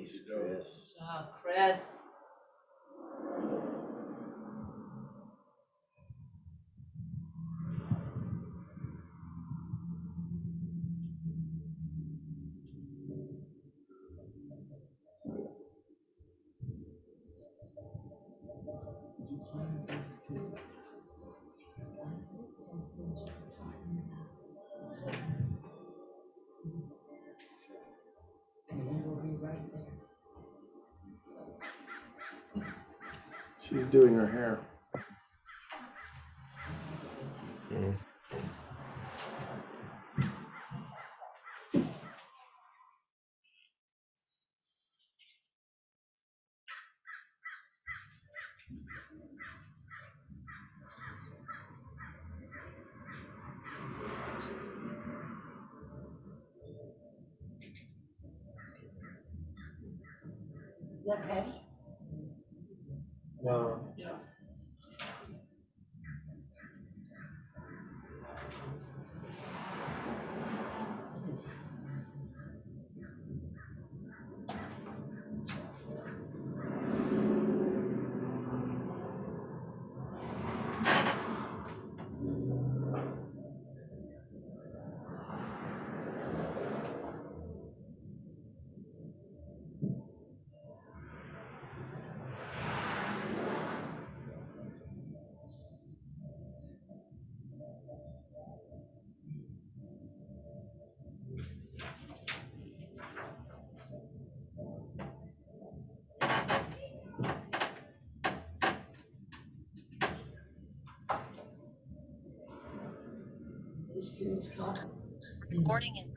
Nice, Chris. Oh, Chris. She's doing her hair. Is that Patty? No. Recording in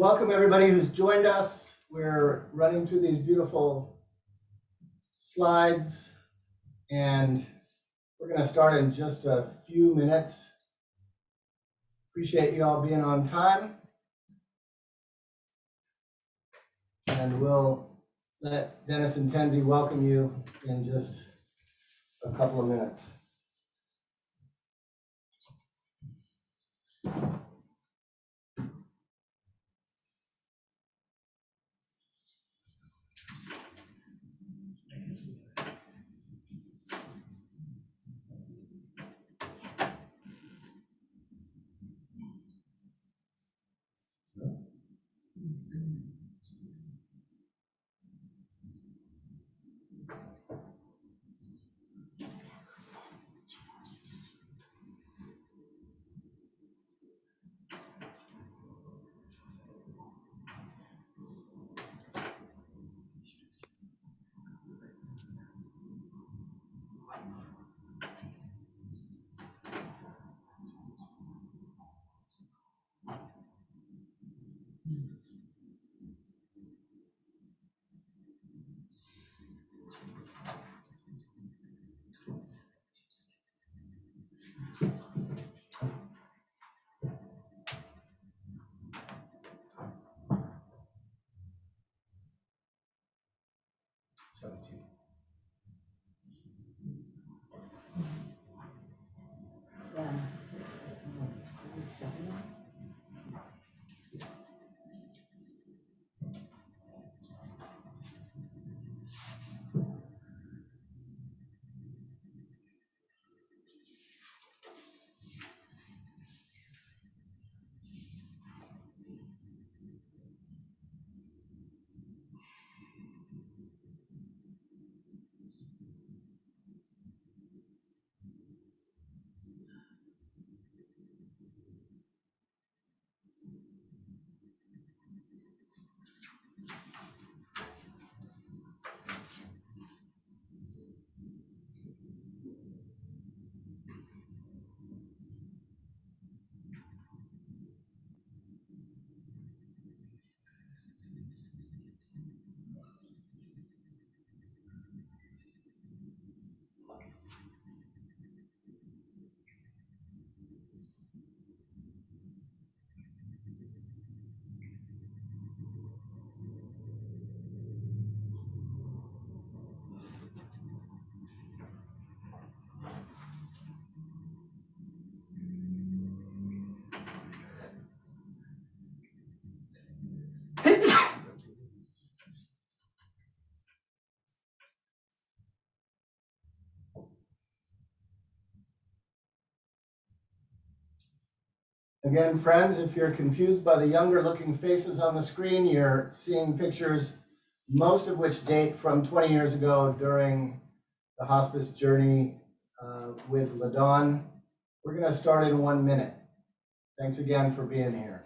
Welcome everybody who's joined us. We're running through these beautiful slides and we're going to start in just a few minutes. Appreciate you all being on time. And we'll let Dennis and Tenzi welcome you in just a couple of minutes. Again, friends, if you're confused by the younger looking faces on the screen, you're seeing pictures, most of which date from 20 years ago during the hospice journey with Ladon. We're going to start in 1 minute. Thanks again for being here.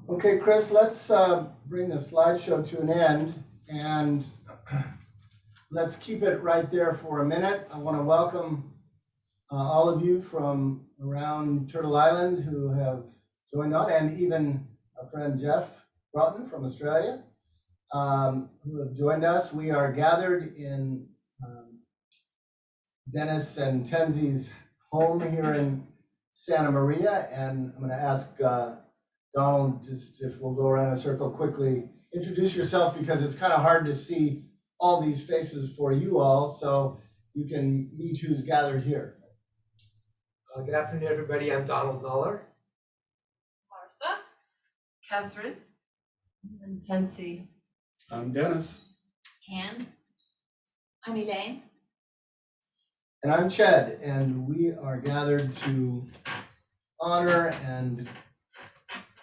Okay, Chris, let's bring the slideshow to an end, and let's keep it right there for a minute. I want to welcome all of you from around Turtle Island who have joined on, and even our friend Jeff Broughton from Australia who have joined us. We are gathered in Dennis and Tenzi's home here in Santa Maria, and I'm going to ask Donald, just if we'll go around a circle quickly, introduce yourself, because it's kind of hard to see all these faces for you all, so you can meet who's gathered here. Good afternoon, everybody. I'm Donald Noller. Martha. Catherine. And Tensi. I'm Dennis. Ken. I'm Elaine. And I'm Ched, and we are gathered to honor and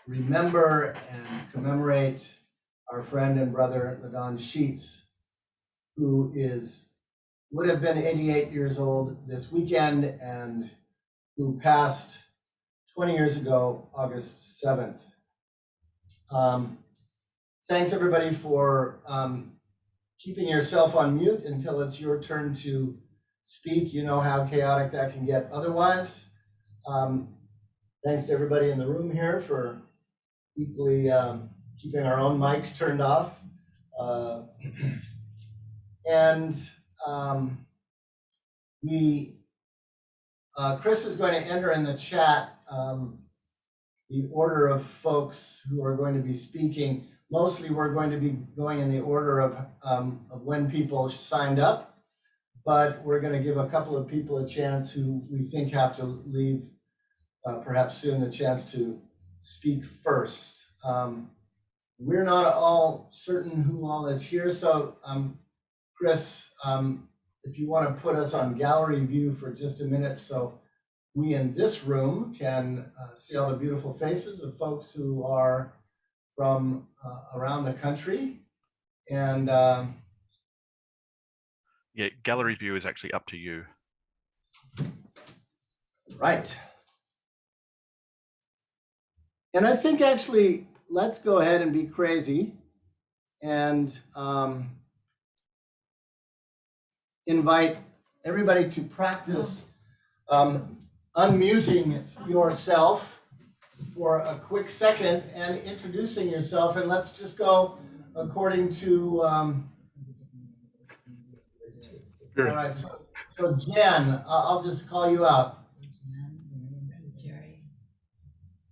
remember and commemorate our friend and brother Ladon Sheats, who would have been 88 years old this weekend and who passed 20 years ago, August 7th. Thanks everybody for keeping yourself on mute until it's your turn to speak. You know how chaotic that can get otherwise. Thanks to everybody in the room here for equally keeping our own mics turned off. Chris is going to enter in the chat the order of folks who are going to be speaking. Mostly we're going to be going in the order of when people signed up, but we're going to give a couple of people a chance who we think have to leave perhaps soon, a chance to speak first. We're not all certain who all is here, so Chris, if you want to put us on gallery view for just a minute so we in this room can see all the beautiful faces of folks who are from around the country. And yeah, gallery view is actually up to you. Right. And I think actually, let's go ahead and be crazy and invite everybody to practice unmuting yourself for a quick second and introducing yourself. And let's just go according to, all right, so Jan, I'll just call you out.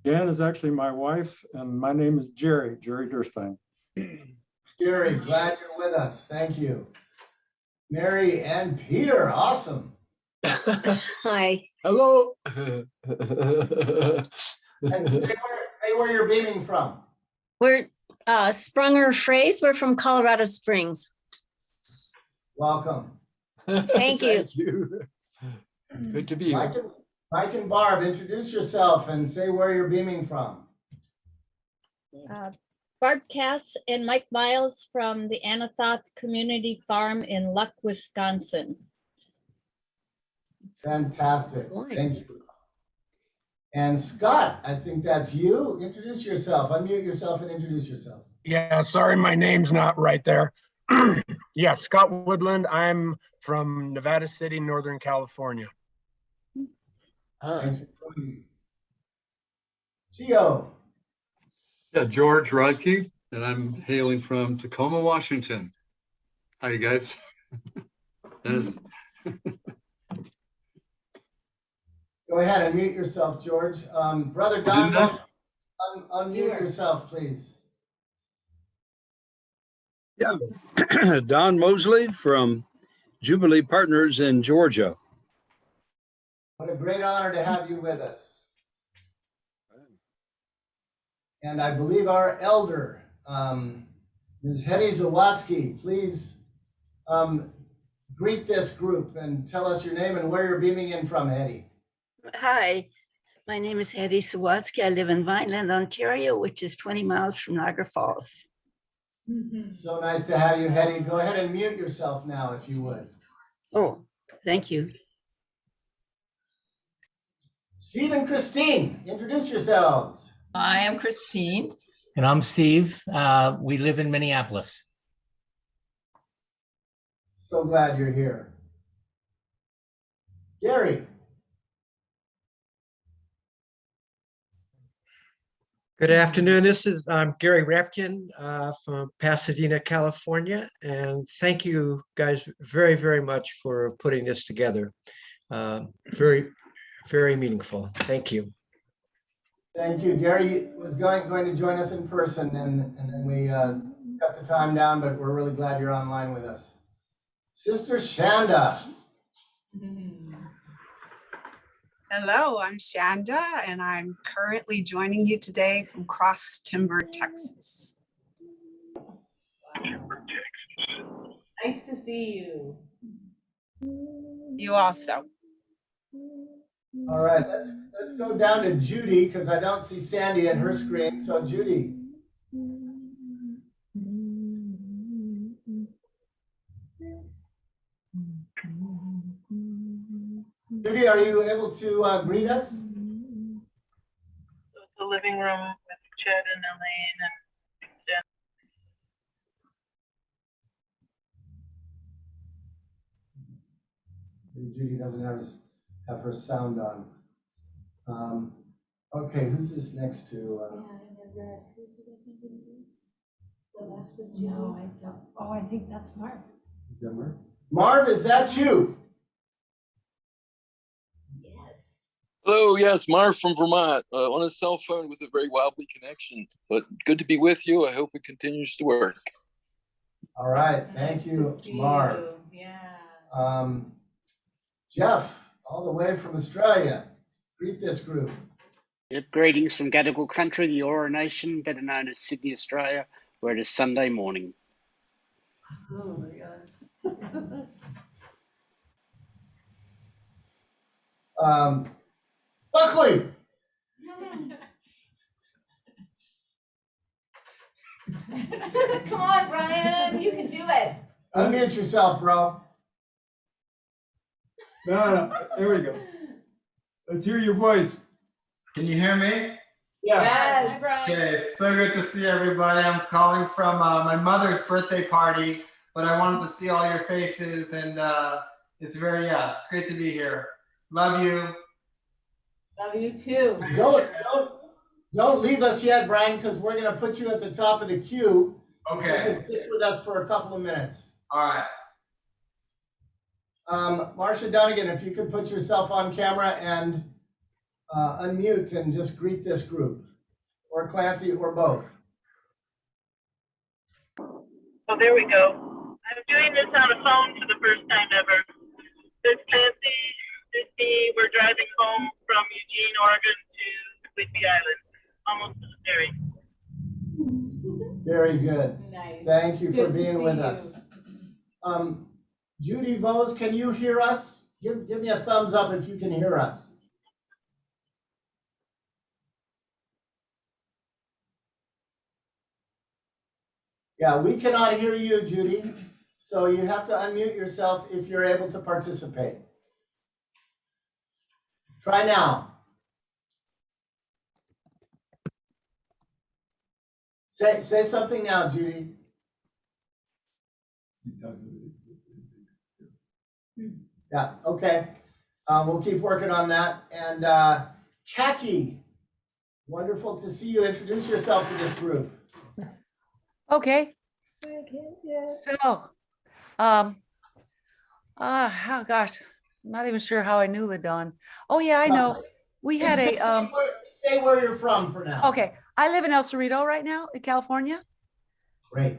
Jan is actually my wife, and my name is Jerry Durstein. Jerry, glad you're with us. Thank you. Mary and Peter, awesome. Hi. Hello. And say where you're beaming from. We're Sprunger Phrase. We're from Colorado Springs. Welcome. Thank you. Thank you. Good to be here. Mike and Barb, introduce yourself and say where you're beaming from. Barb Cass and Mike Miles from the Anathoth Community Farm in Luck, Wisconsin. Fantastic. Thank you. And Scott, I think that's you. Introduce yourself. Unmute yourself and introduce yourself. Yeah, sorry, my name's not right there. Yeah, Scott Woodland. I'm from Nevada City, Northern California. Thanks for joining us. Gio. Yeah, George Rodkey, and I'm hailing from Tacoma, Washington. Hi, you guys. Dennis. Go ahead and mute yourself, George. Brother Don, unmute yourself, please. Yeah, Don Mosley from Jubilee Partners in Georgia. What a great honor to have you with us. And I believe our elder, Ms. Hetty Zawatsky, please greet this group and tell us your name and where you're beaming in from, Hetty. Hi, my name is Hetty Sawatsky. I live in Vineland, Ontario, which is 20 miles from Niagara Falls. So nice to have you, Hetty. Go ahead and mute yourself now, if you would. Oh, thank you. Steve and Christine, introduce yourselves. I am Christine. And I'm Steve. We live in Minneapolis. So glad you're here. Gary. Good afternoon. I'm Gary Rapkin from Pasadena, California, and thank you guys very, very much for putting this together. Very, very meaningful. Thank you. Thank you. Gary was going to join us in person, and then we cut the time down, but we're really glad you're online with us. Sister Shanda. Hello, I'm Shanda, and I'm currently joining you today from Cross Timber, Texas. Nice to see you. You also. All right, let's go down to Judy because I don't see Sandy at her screen. So Judy. Judy, are you able to greet us? The living room with Chet and Elaine and Jen. Judy doesn't have her sound on. Okay, who's this next to? Yeah, and then red. Who do you think it is? The left of Judy? No, I don't. Oh, I think that's Mark. Is that Marv? Marv, is that you? Yes. Hello, yes, Marv from Vermont, on a cell phone with a very wobbly connection, but good to be with you. I hope it continues to work. All right, thank you, Marv. Yeah. Jeff, all the way from Australia, greet this group. Yep, greetings from Gadigal country, the Eora Nation, better known as Sydney, Australia, where it is Sunday morning. Oh my God. Buckley. Come on, Brian, you can do it. Unmute yourself, bro. No, there we go. Let's hear your voice. Can you hear me? Yeah. Yes. Hi, Brian. Okay, so good to see everybody. I'm calling from my mother's birthday party, but I wanted to see all your faces, and it's great to be here. Love you. Love you too. Don't leave us yet, Brian, because we're going to put you at the top of the queue. Okay. You can stick with us for a couple of minutes. All right. Marcia Dunnigan, if you could put yourself on camera and unmute and just greet this group, or Clancy, or both. Oh, there we go. I'm doing this on a phone for the first time ever. This Clancy, this me, we're driving home from Eugene, Oregon to Whidbey Island, almost to the ferry. Very good. Nice. Thank you Good for to being see with you. us. Judy Vose, can you hear us? Give me a thumbs up if you can hear us. Yeah, we cannot hear you, Judy. So you have to unmute yourself if you're able to participate. Try now. Say something now, Judy. Yeah, okay. We'll keep working on that. And Jackie, wonderful to see you. Introduce yourself to this group. Okay. So, oh gosh, I'm not even sure how I knew Ladon. Oh yeah, I know. We had a say where you're from for now. Okay, I live in El Cerrito right now in California. Great.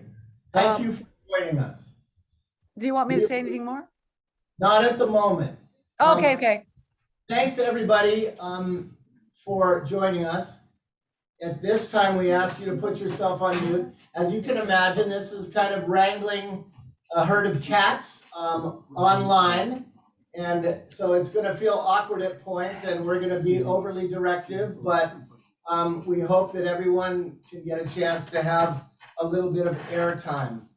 Thank you for joining us. Do you want me to say anything more? Not at the moment. Okay. Thanks everybody for joining us. At this time, we ask you to put yourself on mute. As you can imagine, this is kind of wrangling a herd of cats online. And so it's going to feel awkward at points, and we're going to be overly directive, but we hope that everyone can get a chance to have a little bit of airtime.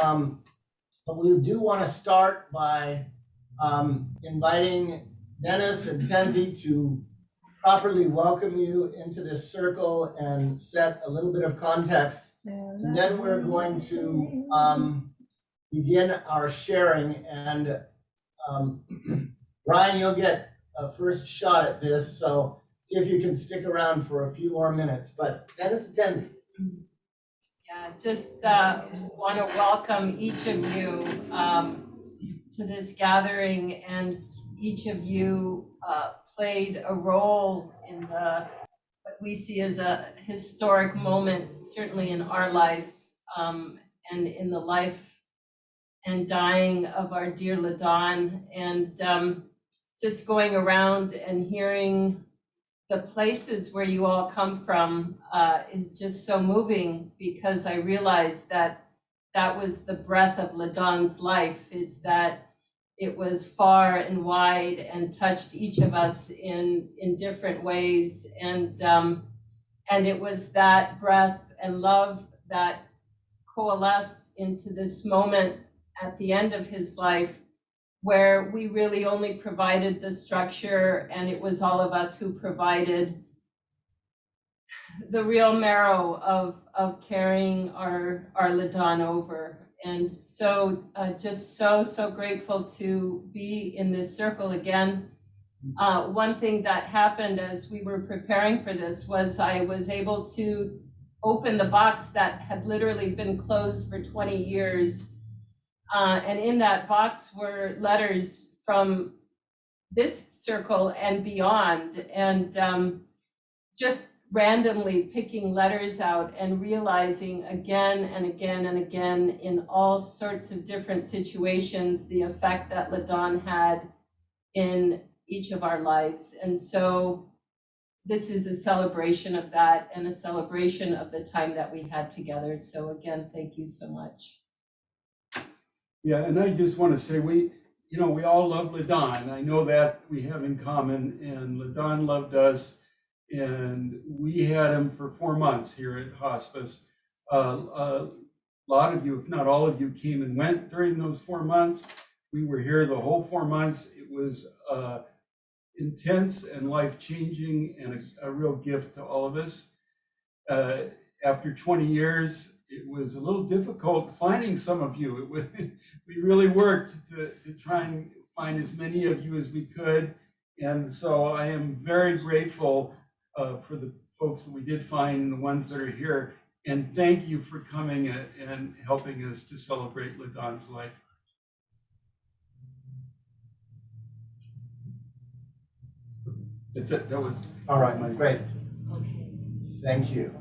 But we do want to start by inviting Dennis and Tenzi to properly welcome you into this circle and set a little bit of context. And then we're going to begin our sharing. And Brian, you'll get a first shot at this. So see if you can stick around for a few more minutes. But Dennis and Tenzi. Yeah, just want to welcome each of you to this gathering, and each of you played a role in what we see as a historic moment, certainly in our lives, and in the life and dying of our dear Ladon. And just going around and hearing the places where you all come from is just so moving, because I realized that that was the breath of Ladon's life, is that it was far and wide and touched each of us in different ways. And it was that breath and love that coalesced into this moment at the end of his life, where we really only provided the structure, and it was all of us who provided the real marrow of carrying our Ladon over. And so just so grateful to be in this circle again. One thing that happened as we were preparing for this was I was able to open the box that had literally been closed for 20 years. And in that box were letters from this circle and beyond. And just randomly picking letters out and realizing again and again and again in all sorts of different situations the effect that Ladon had in each of our lives. And so this is a celebration of that and a celebration of the time that we had together. So again, thank you so much. Yeah, and I just want to say we all love Ladon. I know that we have in common, and Ladon loved us. And we had him for 4 months here at hospice. A lot of you, if not all of you, came and went during those 4 months. We were here the whole 4 months. It was intense and life-changing and a real gift to all of us. After 20 years, it was a little difficult finding some of you. We really worked to try and find as many of you as we could. And so I am very grateful for the folks that we did find and the ones that are here. And thank you for coming and helping us to celebrate Ladon's life. That's it. That was all right. my Great. Okay. Thank you.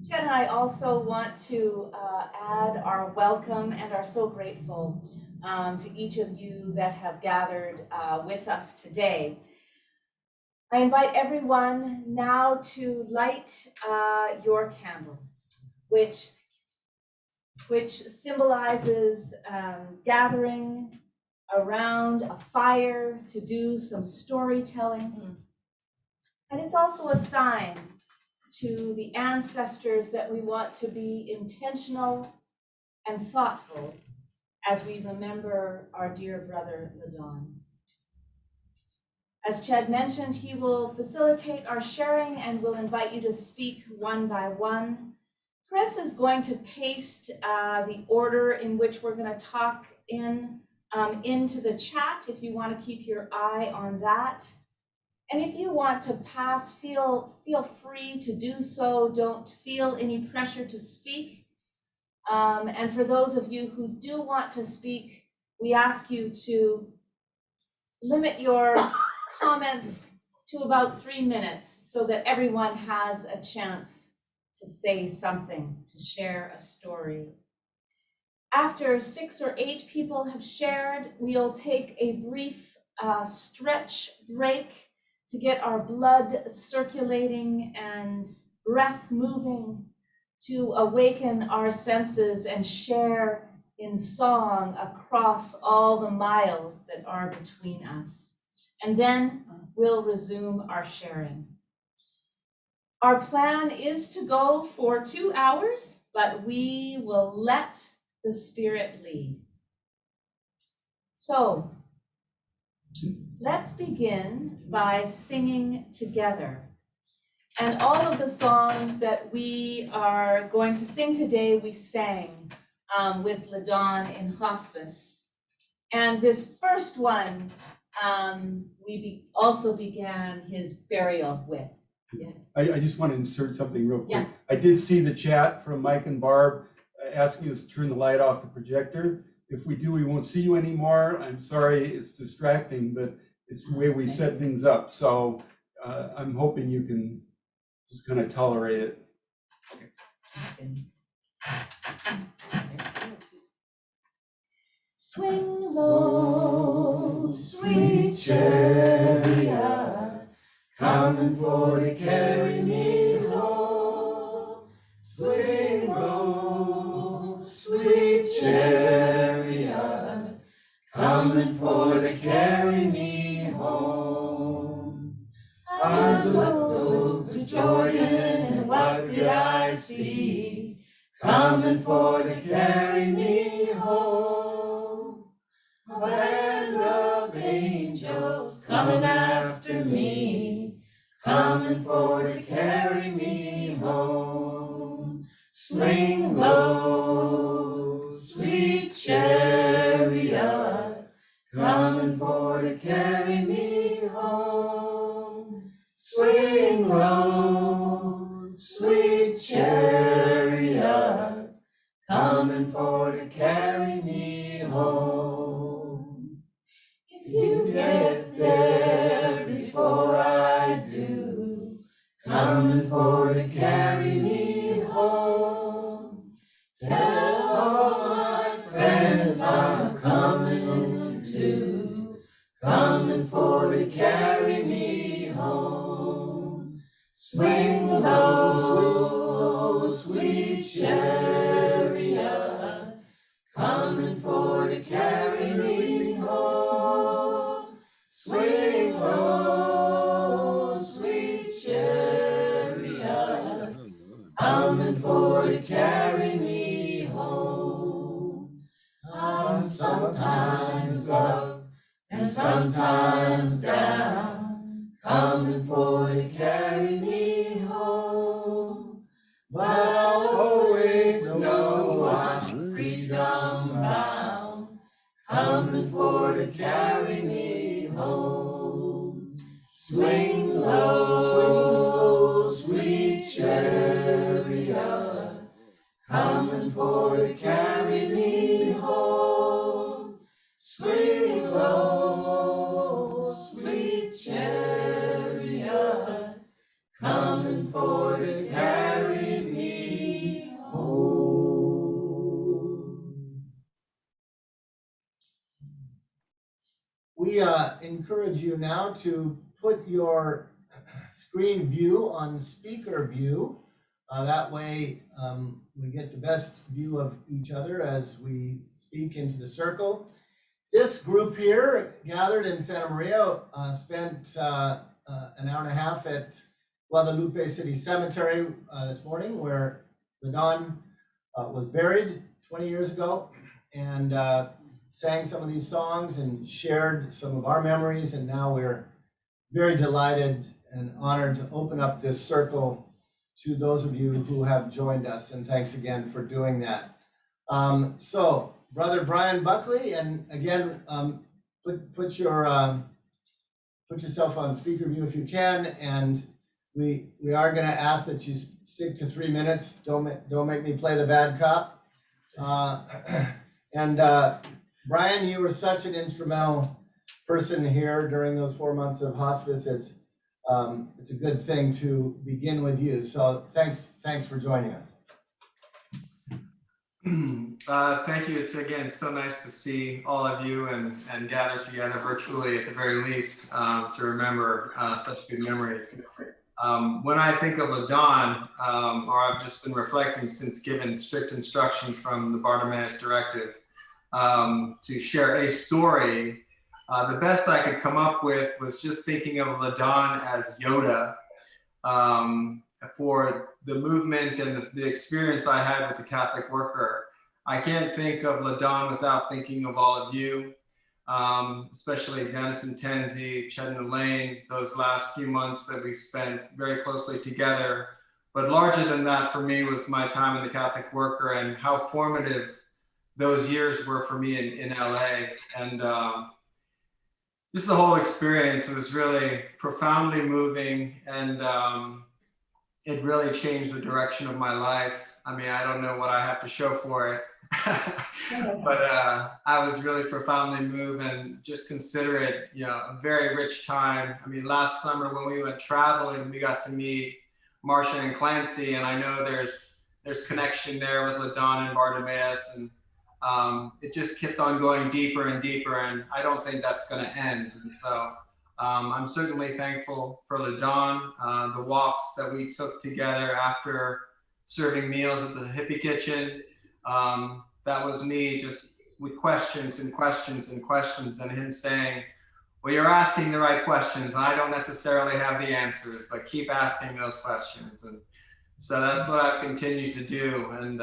Jen and I also want to add our welcome and are so grateful to each of you that have gathered with us today. I invite everyone now to light your candle, which symbolizes gathering around a fire to do some storytelling. And it's also a sign to the ancestors that we want to be intentional and thoughtful as we remember our dear brother Ladon. As Chad mentioned, he will facilitate our sharing and will invite you to speak one by one. Chris is going to paste the order in which we're going to talk into the chat if you want to keep your eye on that. And if you want to pass, feel free to do so. Don't feel any pressure to speak. And for those of you who do want to speak, we ask you to limit your comments to about 3 minutes so that everyone has a chance to say something, to share a story. After 6 or 8 people have shared, we'll take a brief stretch break to get our blood circulating and breath moving, to awaken our senses and share in song across all the miles that are between us. And then we'll resume our sharing. Our plan is to go for 2 hours, but we will let the Spirit lead. So let's begin by singing together. And all of the songs that we are going to sing today, we sang with Ladon in hospice. And this first one, we also began his burial with. Yes. I just want to insert something real quick. Yeah. I did see the chat from Mike and Barb asking us to turn the light off the projector. If we do, we won't see you anymore. I'm sorry, it's distracting, but it's the way we set things up. So I'm hoping you can just kind of tolerate it. Okay. Swing low, sweet chariot, coming for to carry me home. Swing low, sweet chariot, coming for to carry me home. I looked over Jordan, and what did I see? Coming for to carry me home. A band of angels coming after me, coming for to carry me home. Swing low, sweet chariot, coming for to carry me home. Swing low, sweet chariot, coming for to carry me home. If you get there before I do, coming for to carry me home. Tell all my friends I'm coming too, coming for to carry me home. Swing low, sweet chariot, coming for to carry me home. Swing low, sweet chariot, coming for to carry me home. I'm sometimes up and sometimes down, coming for to carry me home. But I'll always know I'm freedom bound, coming for to carry me home. Swing low, sweet chariot, coming for to carry me home. Swing low, sweet chariot, coming for to carry me home. We encourage you now to put your screen view on speaker view. That way we get the best view of each other as we speak into the circle. This group here gathered in Santa Maria spent an hour and a half at Guadalupe City Cemetery this morning, where Ladon was buried 20 years ago, and sang some of these songs and shared some of our memories. And now we're very delighted and honored to open up this circle to those of you who have joined us, and thanks again for doing that. So, Brother Brian Buckley, and again, put yourself on speaker view if you can, and we are going to ask that you stick to 3 minutes. Don't make me play the bad cop. Brian, you were such an instrumental person here during those 4 months of hospice. It's a good thing to begin with you. So thanks for joining us. Thank you. It's again so nice to see all of you and gather together virtually at the very least to remember such good memories. When I think of Ladon, or I've just been reflecting since given strict instructions from the Bartimaeus Directive to share a story, the best I could come up with was just thinking of Ladon as Yoda for the movement and the experience I had with the Catholic worker. I can't think of Ladon without thinking of all of you, especially Dennis and Tenzi, Ched and Elaine, those last few months that we spent very closely together. But larger than that for me was my time in the Catholic worker and how formative those years were for me in LA. And just the whole experience, it was really profoundly moving, and it really changed the direction of my life. I mean, I don't know what I have to show for it, but I was really profoundly moved and just consider it, you know, a very rich time. I mean, last summer when we went traveling, we got to meet Marcia and Clancy, and I know there's connection there with Ladon and Bartimaeus, and it just kept on going deeper and deeper, and I don't think that's going to end. And so I'm certainly thankful for Ladon, the walks that we took together after serving meals at the hippie kitchen. That was me just with questions and questions and questions, and him saying, well, you're asking the right questions. I don't necessarily have the answers, but keep asking those questions. And so that's what I've continued to do. And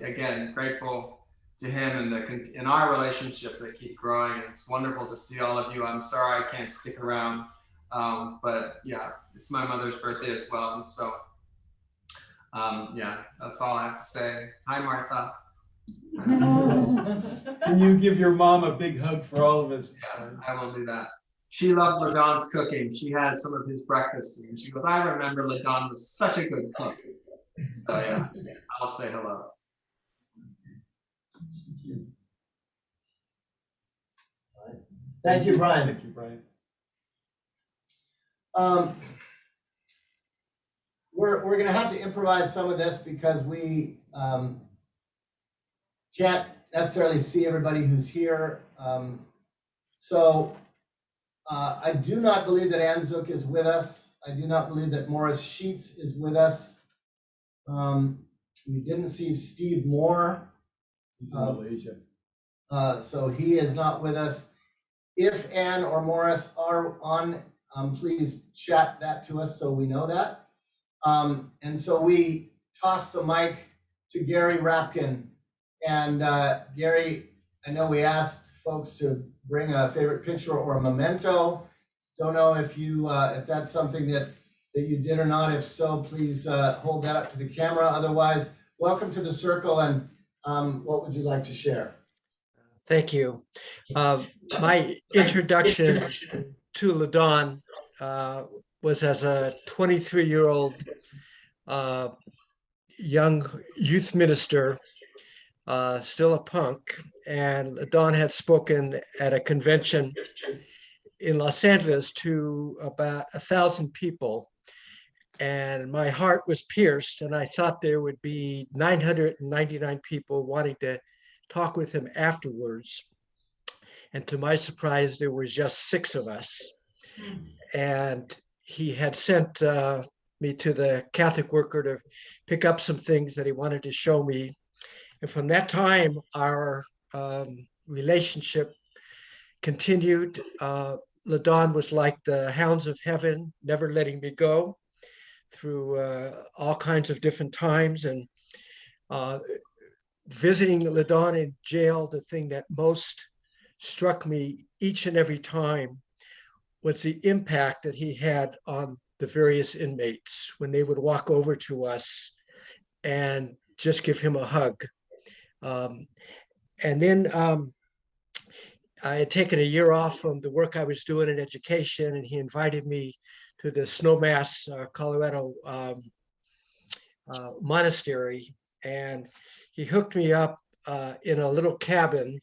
again, grateful to him and in our relationship that keep growing. And it's wonderful to see all of you. I'm sorry I can't stick around But yeah, it's my mother's birthday as well. And so, yeah, that's all I have to say. Hi, Martha. Can you give your mom a big hug for all of us? Yeah, I will do that. She loved Ladon's cooking. She had some of his breakfasts, and she goes, I remember Ladon was such a good cook. So yeah, I'll say hello. Thank you, Brian. Thank you, Brian. We're going to have to improvise some of this because we can't necessarily see everybody who's here. So I do not believe that Ann Zook is with us. I do not believe that Morris Sheats is with us. We didn't see Steve Moore. He's in Malaysia. So he is not with us. If Ann or Morris are on, please chat that to us so we know that. And so we tossed the mic to Gary Rapkin. And Gary, I know we asked folks to bring a favorite picture or a memento. Don't know if you if that's something that you did or not. If so, please hold that up to the camera. Otherwise, welcome to the circle. And what would you like to share? Thank you. My introduction to Ladon was as a 23-year-old young youth minister, still a punk, and Ladon had spoken at a convention in Los Angeles to about 1,000 people. And my heart was pierced, and I thought there would be 999 people wanting to talk with him afterwards. And to my surprise, there was just 6 of us. And he had sent me to the Catholic worker to pick up some things that he wanted to show me. And from that time, our relationship continued. Ladon was like the hounds of heaven, never letting me go through all kinds of different times. And visiting Ladon in jail, the thing that most struck me each and every time was the impact that he had on the various inmates when they would walk over to us and just give him a hug. And then I had taken a year off from the work I was doing in education, and he invited me to the Snowmass, Colorado monastery. And he hooked me up in a little cabin.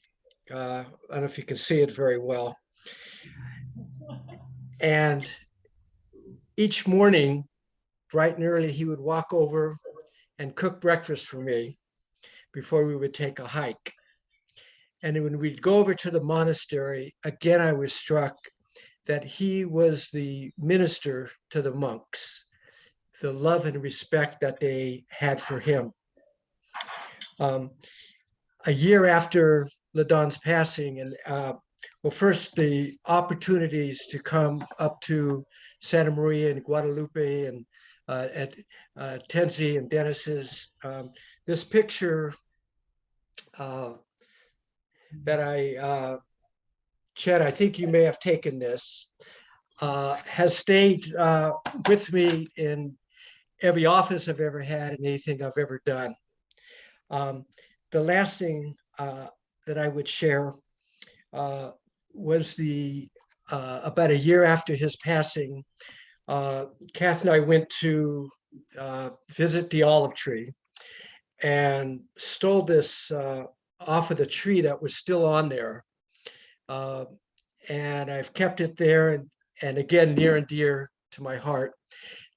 I don't know if you can see it very well. And each morning, bright and early, he would walk over and cook breakfast for me before we would take a hike. And when we'd go over to the monastery, again, I was struck that he was the minister to the monks, the love and respect that they had for him. A year after Ladon's passing, and well, first the opportunities to come up to Santa Maria and Guadalupe and at Tenzi and Dennis's. This picture that Chet, I think you may have taken this, has stayed with me in every office I've ever had and anything I've ever done. The last thing that I would share was about a year after his passing, Kath and I went to visit the olive tree and stole this off of the tree that was still on there. And I've kept it there, and again, near and dear to my heart.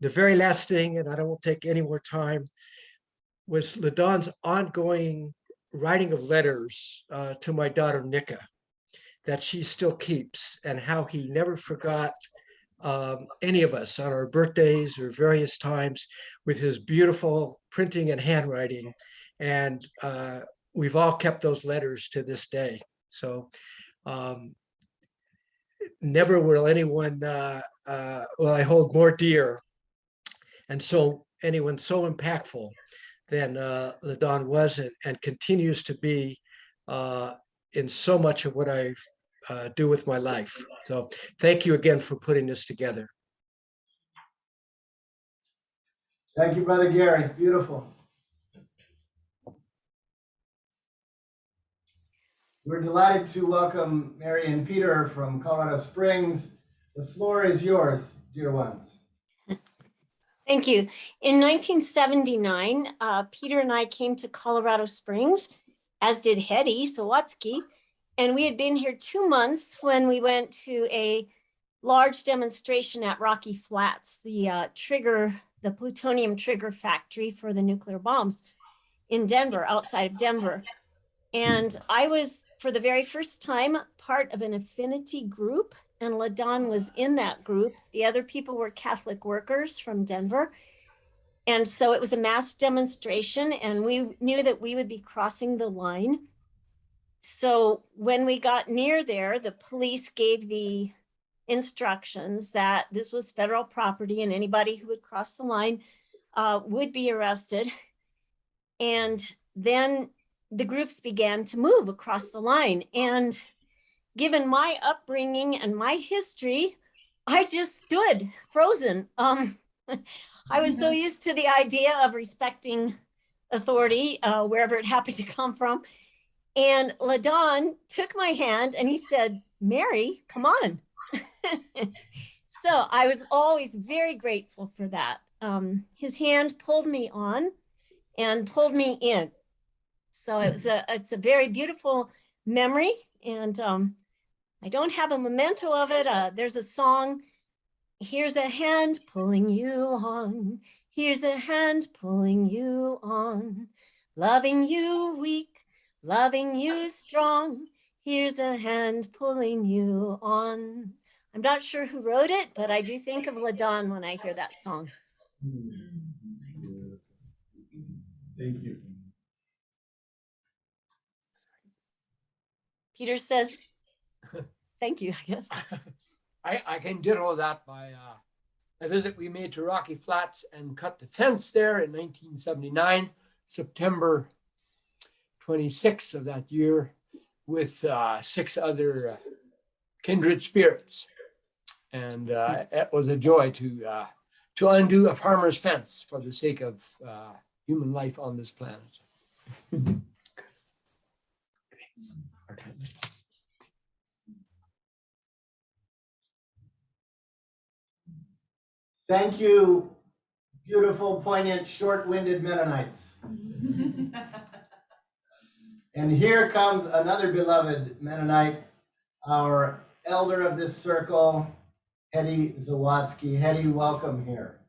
The very last thing, and I won't take any more time, was Ladon's ongoing writing of letters to my daughter, Nika, that she still keeps, and how he never forgot any of us on our birthdays or various times with his beautiful printing and handwriting. And we've all kept those letters to this day. So never will anyone, well, I hold more dear, and so anyone so impactful than Ladon was and continues to be in so much of what I've do with my life. So thank you again for putting this together. Thank you, Brother Gary. Beautiful. We're delighted to welcome Mary and Peter from Colorado Springs. The floor is yours, dear ones. Thank you. In 1979, Peter and I came to Colorado Springs, as did Hetty Sawatsky, and we had been here 2 months when we went to a large demonstration at Rocky Flats, the plutonium trigger factory for the nuclear bombs in Denver, outside of Denver. And I was, for the very first time, part of an affinity group, and Ladon was in that group. The other people were Catholic workers from Denver. And so it was a mass demonstration, and we knew that we would be crossing the line. So when we got near there, the police gave the instructions that this was federal property and anybody who would cross the line would be arrested. And then the groups began to move across the line. And given my upbringing and my history, I just stood frozen. I was so used to the idea of respecting authority, wherever it happened to come from. And Ladon took my hand and he said, "Mary, come on." So I was always very grateful for that. His hand pulled me on and pulled me in. So it's a very beautiful memory, and I don't have a memento of it. There's a song, "Here's a hand pulling you on. Here's a hand pulling you on. Loving you weak, loving you strong. Here's a hand pulling you on." I'm not sure who wrote it, but I do think of Ladon when I hear that song. Thank you. Peter says, thank you, I guess. I can ditto that by a visit we made to Rocky Flats and cut the fence there in 1979, September 26th of that year, with 6 other kindred spirits. And it was a joy to undo a farmer's fence for the sake of human life on this planet. Thank you, beautiful, poignant, short-winded Mennonites. And here comes another beloved Mennonite, our elder of this circle, Hetty Zawatsky. Hetty, welcome here.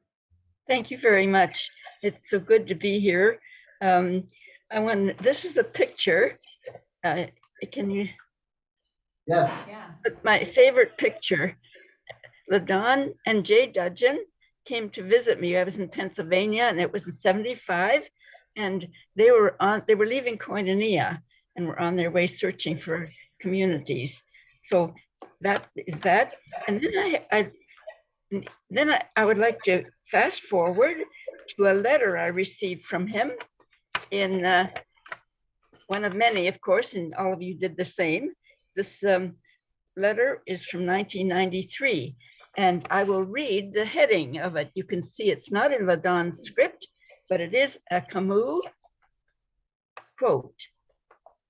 Thank you very much. It's so good to be here. This is a picture. Can you? Yes. Yeah. My favorite picture. Ladon and Jay Dudgeon came to visit me. I was in Pennsylvania, and it was in '75, and they were leaving Koinonia and were on their way searching for communities. So that is that. And then I would like to fast forward to a letter I received from him in one of many, of course, and all of you did the same. This letter is from 1993, and I will read the heading of it. You can see it's not in Ladon's script, but it is a Camus quote,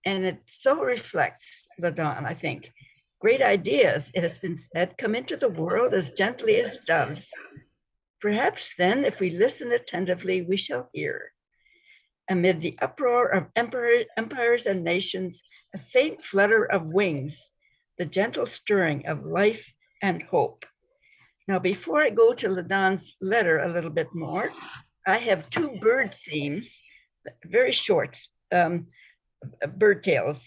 and it so reflects Ladon, I think. "Great ideas, it has been said, come into the world as gently as doves. Perhaps then, if we listen attentively, we shall hear. Amid the uproar of empires and nations, a faint flutter of wings, the gentle stirring of life and hope." Now, before I go to Ladon's letter a little bit more, I have 2 bird themes, very short bird tales.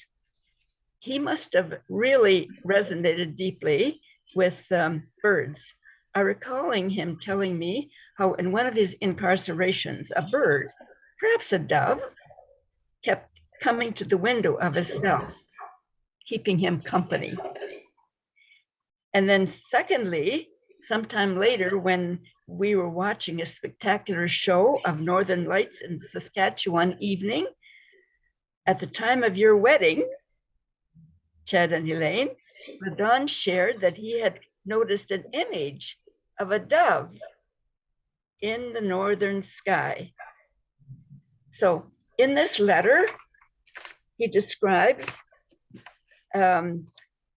He must have really resonated deeply with birds. I recalling him telling me how in one of his incarcerations, a bird, perhaps a dove, kept coming to the window of his cell, keeping him company. And then secondly, sometime later, when we were watching a spectacular show of Northern Lights in Saskatchewan evening, at the time of your wedding, Chad and Elaine, Ladon shared that he had noticed an image of a dove in the northern sky. So in this letter, he describes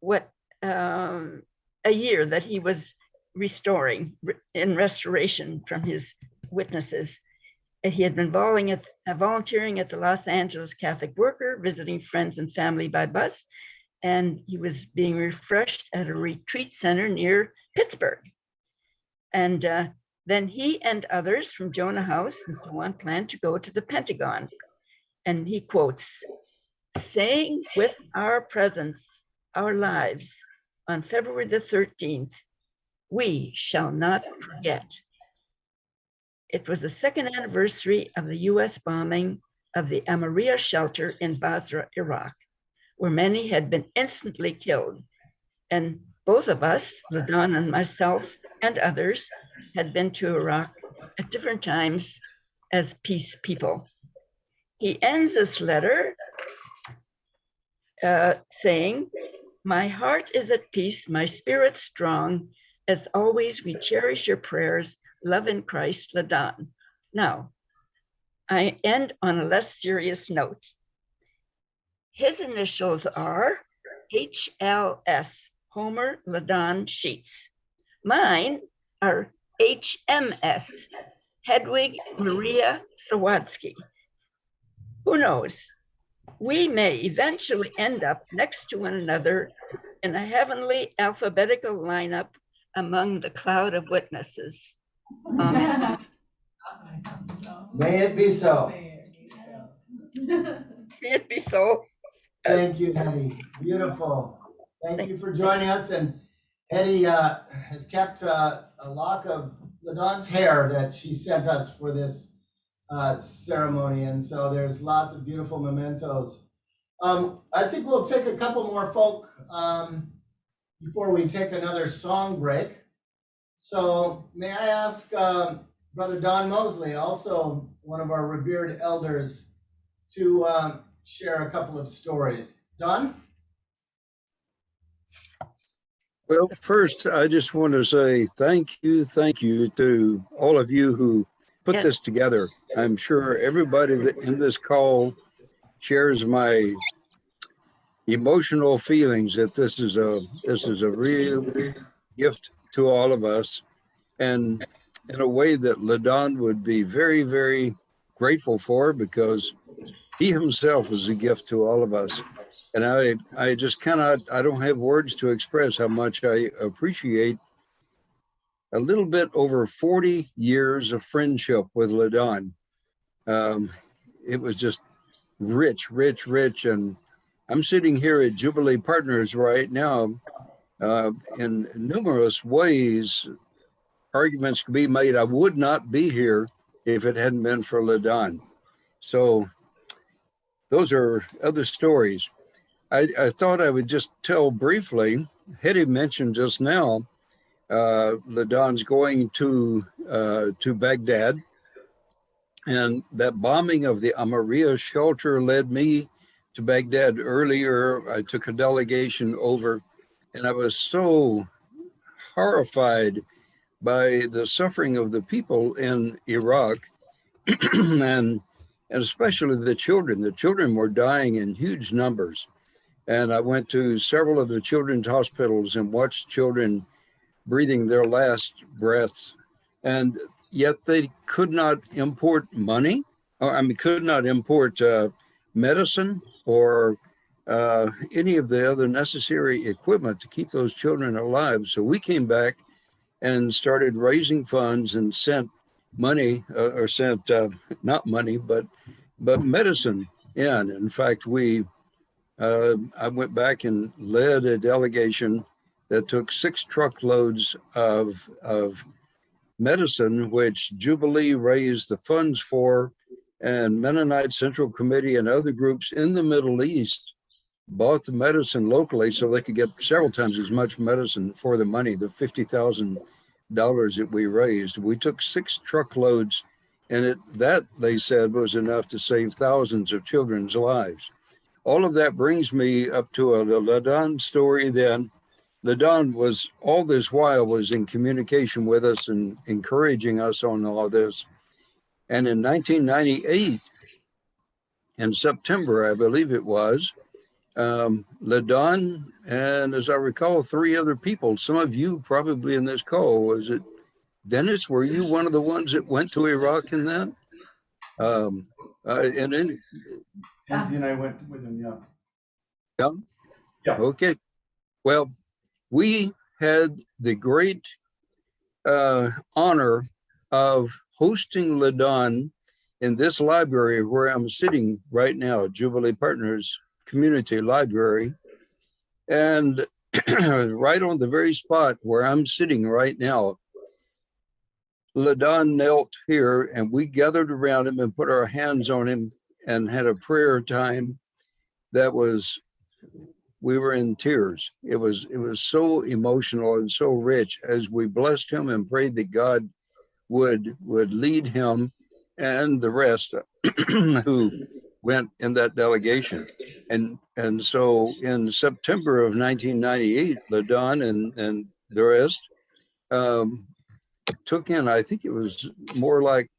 what a year that he was restoring in restoration from his witnesses. He had been volunteering at the Los Angeles Catholic Worker, visiting friends and family by bus, and he was being refreshed at a retreat center near Pittsburgh. And then he and others from Jonah House and so on planned to go to the Pentagon. And he quotes, saying with our presence, our lives, on February the 13th, we shall not forget. It was the second anniversary of the US bombing of the Amaria shelter in Basra, Iraq, where many had been instantly killed. And both of us, Ladon and myself and others, had been to Iraq at different times as peace people. He ends this letter saying, my heart is at peace, my spirit strong. As always, we cherish your prayers. Love in Christ, Ladon. Now, I end on a less serious note. His initials are HLS, Homer Ladon Sheats. Mine are HMS, Hedwig Maria Sawadsky. Who knows? We may eventually end up next to one another in a heavenly alphabetical lineup among the cloud of witnesses. Amen. May it be so. May it be so. Thank you, Hetty. Beautiful. Thank you for joining us. And Hetty has kept a lock of Ladon's hair that she sent us for this ceremony. And so there's lots of beautiful mementos. I think we'll take a couple more folk before we take another song break. So may I ask Brother Don Mosley, also one of our revered elders, to share a couple of stories. Don? Well, first, I just want to say thank you to all of you who put this together. I'm sure everybody that in this call shares my emotional feelings that this is a real gift to all of us, and in a way that Ladon would be very, very grateful for, because he himself is a gift to all of us. And I just cannot, I don't have words to express how much I appreciate a little bit over 40 years of friendship with Ladon. It was just rich. And I'm sitting here at Jubilee Partners right now. In numerous ways, arguments could be made I would not be here if it hadn't been for Ladon. So those are other stories. I thought I would just tell briefly, Hetty mentioned just now, Ladon's going to Baghdad, and that bombing of the Amaria shelter led me to Baghdad earlier. I took a delegation over, and I was so horrified by the suffering of the people in Iraq, and especially the children. The children were dying in huge numbers. And I went to several of the children's hospitals and watched children breathing their last breaths. And yet they could not import money, could not import medicine or any of the other necessary equipment to keep those children alive. So we came back and started raising funds and sent money, not money, but medicine in. In fact, I went back and led a delegation that took 6 truckloads of medicine, which Jubilee raised the funds for, and Mennonite Central Committee and other groups in the Middle East bought the medicine locally so they could get several times as much medicine for the money, the $50,000 that we raised. We took 6 truckloads, and that, they said, was enough to save thousands of children's lives. all of that brings me up to a Ladon story then. Ladon was all this while was in communication with us and encouraging us on all this. And in 1998, in September, I believe it was, Ladon and, as I recall, 3 other people, some of you probably in this call, was it Dennis? Were you one of the ones that went to Iraq in that? And then, Nancy and I went with him, yeah. Yeah. Okay. Well, we had the great honor of hosting Ladon in this library where I'm sitting right now, Jubilee Partners Community Library. And right on the very spot where I'm sitting right now, Ladon knelt here and we gathered around him and put our hands on him and had a prayer time that was, we were in tears. It was so emotional and so rich as we blessed him and prayed that God would lead him and the rest who went in that delegation. And so in September of 1998, Ladon and the rest took in, I think it was more like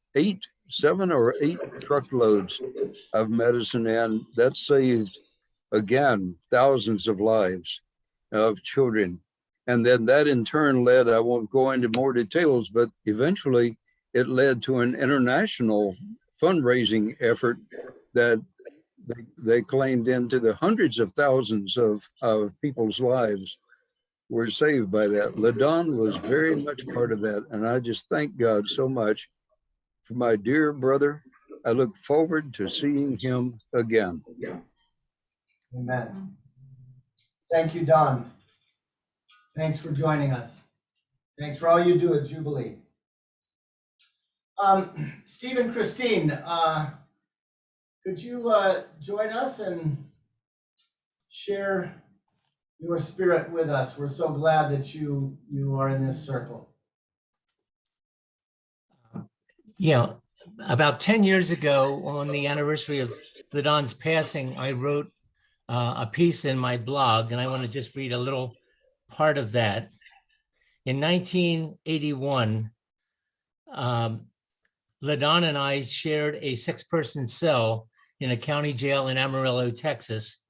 7 or 8 truckloads of medicine, and that saved, again, thousands of lives of children. And then that in turn led, I won't go into more details, but eventually it led to an international fundraising effort that they claimed into the hundreds of thousands of people's lives were saved by that. Ladon was very much part of that. And I just thank God so much for my dear brother. I look forward to seeing him again. Amen. Thank you, Don. Thanks for joining us. Thanks for all you do at Jubilee. Steve and Christine, could you join us and share your spirit with us? We're so glad that you are in this circle. Yeah, about 10 years ago, on the anniversary of Ladon's passing, I wrote a piece in my blog, and I want to just read a little part of that. In 1981, Ladon and I shared a 6-person cell in a county jail in Amarillo, Texas,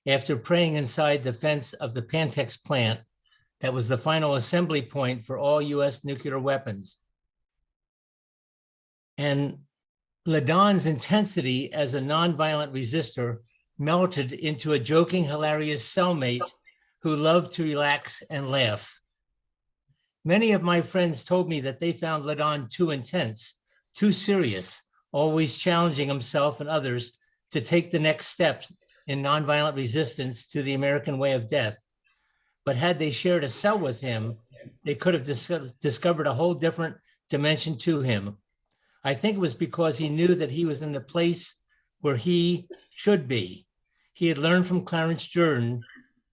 after praying inside the fence of the Pantex plant that was the final assembly point for all US nuclear weapons. And Ladon's intensity as a nonviolent resistor melted into a joking, hilarious cellmate who loved to relax and laugh. Many of my friends told me that they found Ladon too intense, too serious, always challenging himself and others to take the next step in nonviolent resistance to the American way of death. But had they shared a cell with him, they could have discovered a whole different dimension to him. I think it was because he knew that he was in the place where he should be. He had learned from Clarence Jordan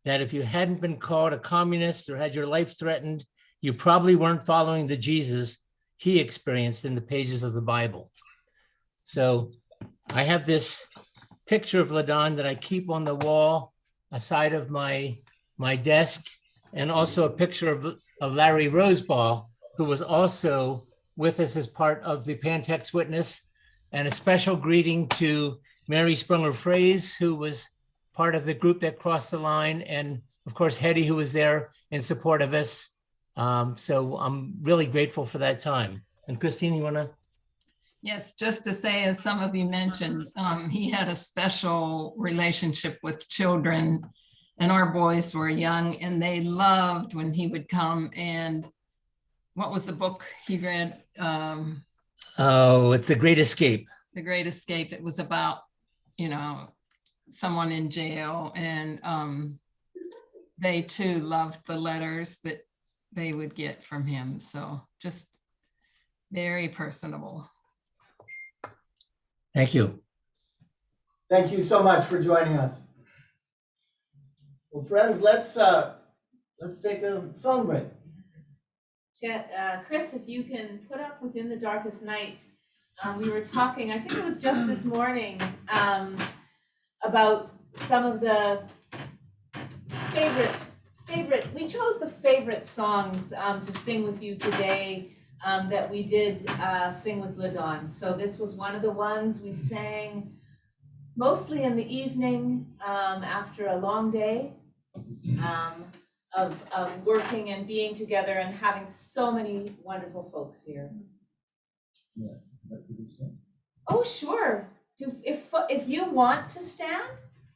that if you hadn't been called a communist or had your life threatened, you probably weren't following the Jesus he experienced in the pages of the Bible. So I have this picture of Ladon that I keep on the wall aside of my desk, and also a picture of Larry Roseball, who was also with us as part of the Pantex Witness, and a special greeting to Mary Sprunger-Fraze, who was part of the group that crossed the line, and of course, Hetty, who was there in support of us. So I'm really grateful for that time. And Christine, you wanna? Yes, just to say, as some of you mentioned, he had a special relationship with children, and our boys were young, and they loved when he would come. And what was the book he read? Oh, it's The Great Escape. The Great Escape. It was about, someone in jail, and they too loved the letters that they would get from him. So just very personable. Thank you. Thank you so much for joining us. Well, friends, let's take a song break. Chris, if you can put up Within the Darkest Night. We were talking, I think it was just this morning, about some of the we chose the favorite songs to sing with you today that we did sing with Ladon. So this was one of the ones we sang mostly in the evening after a long day of working and being together and having so many wonderful folks here. Oh, sure. If you want to stand,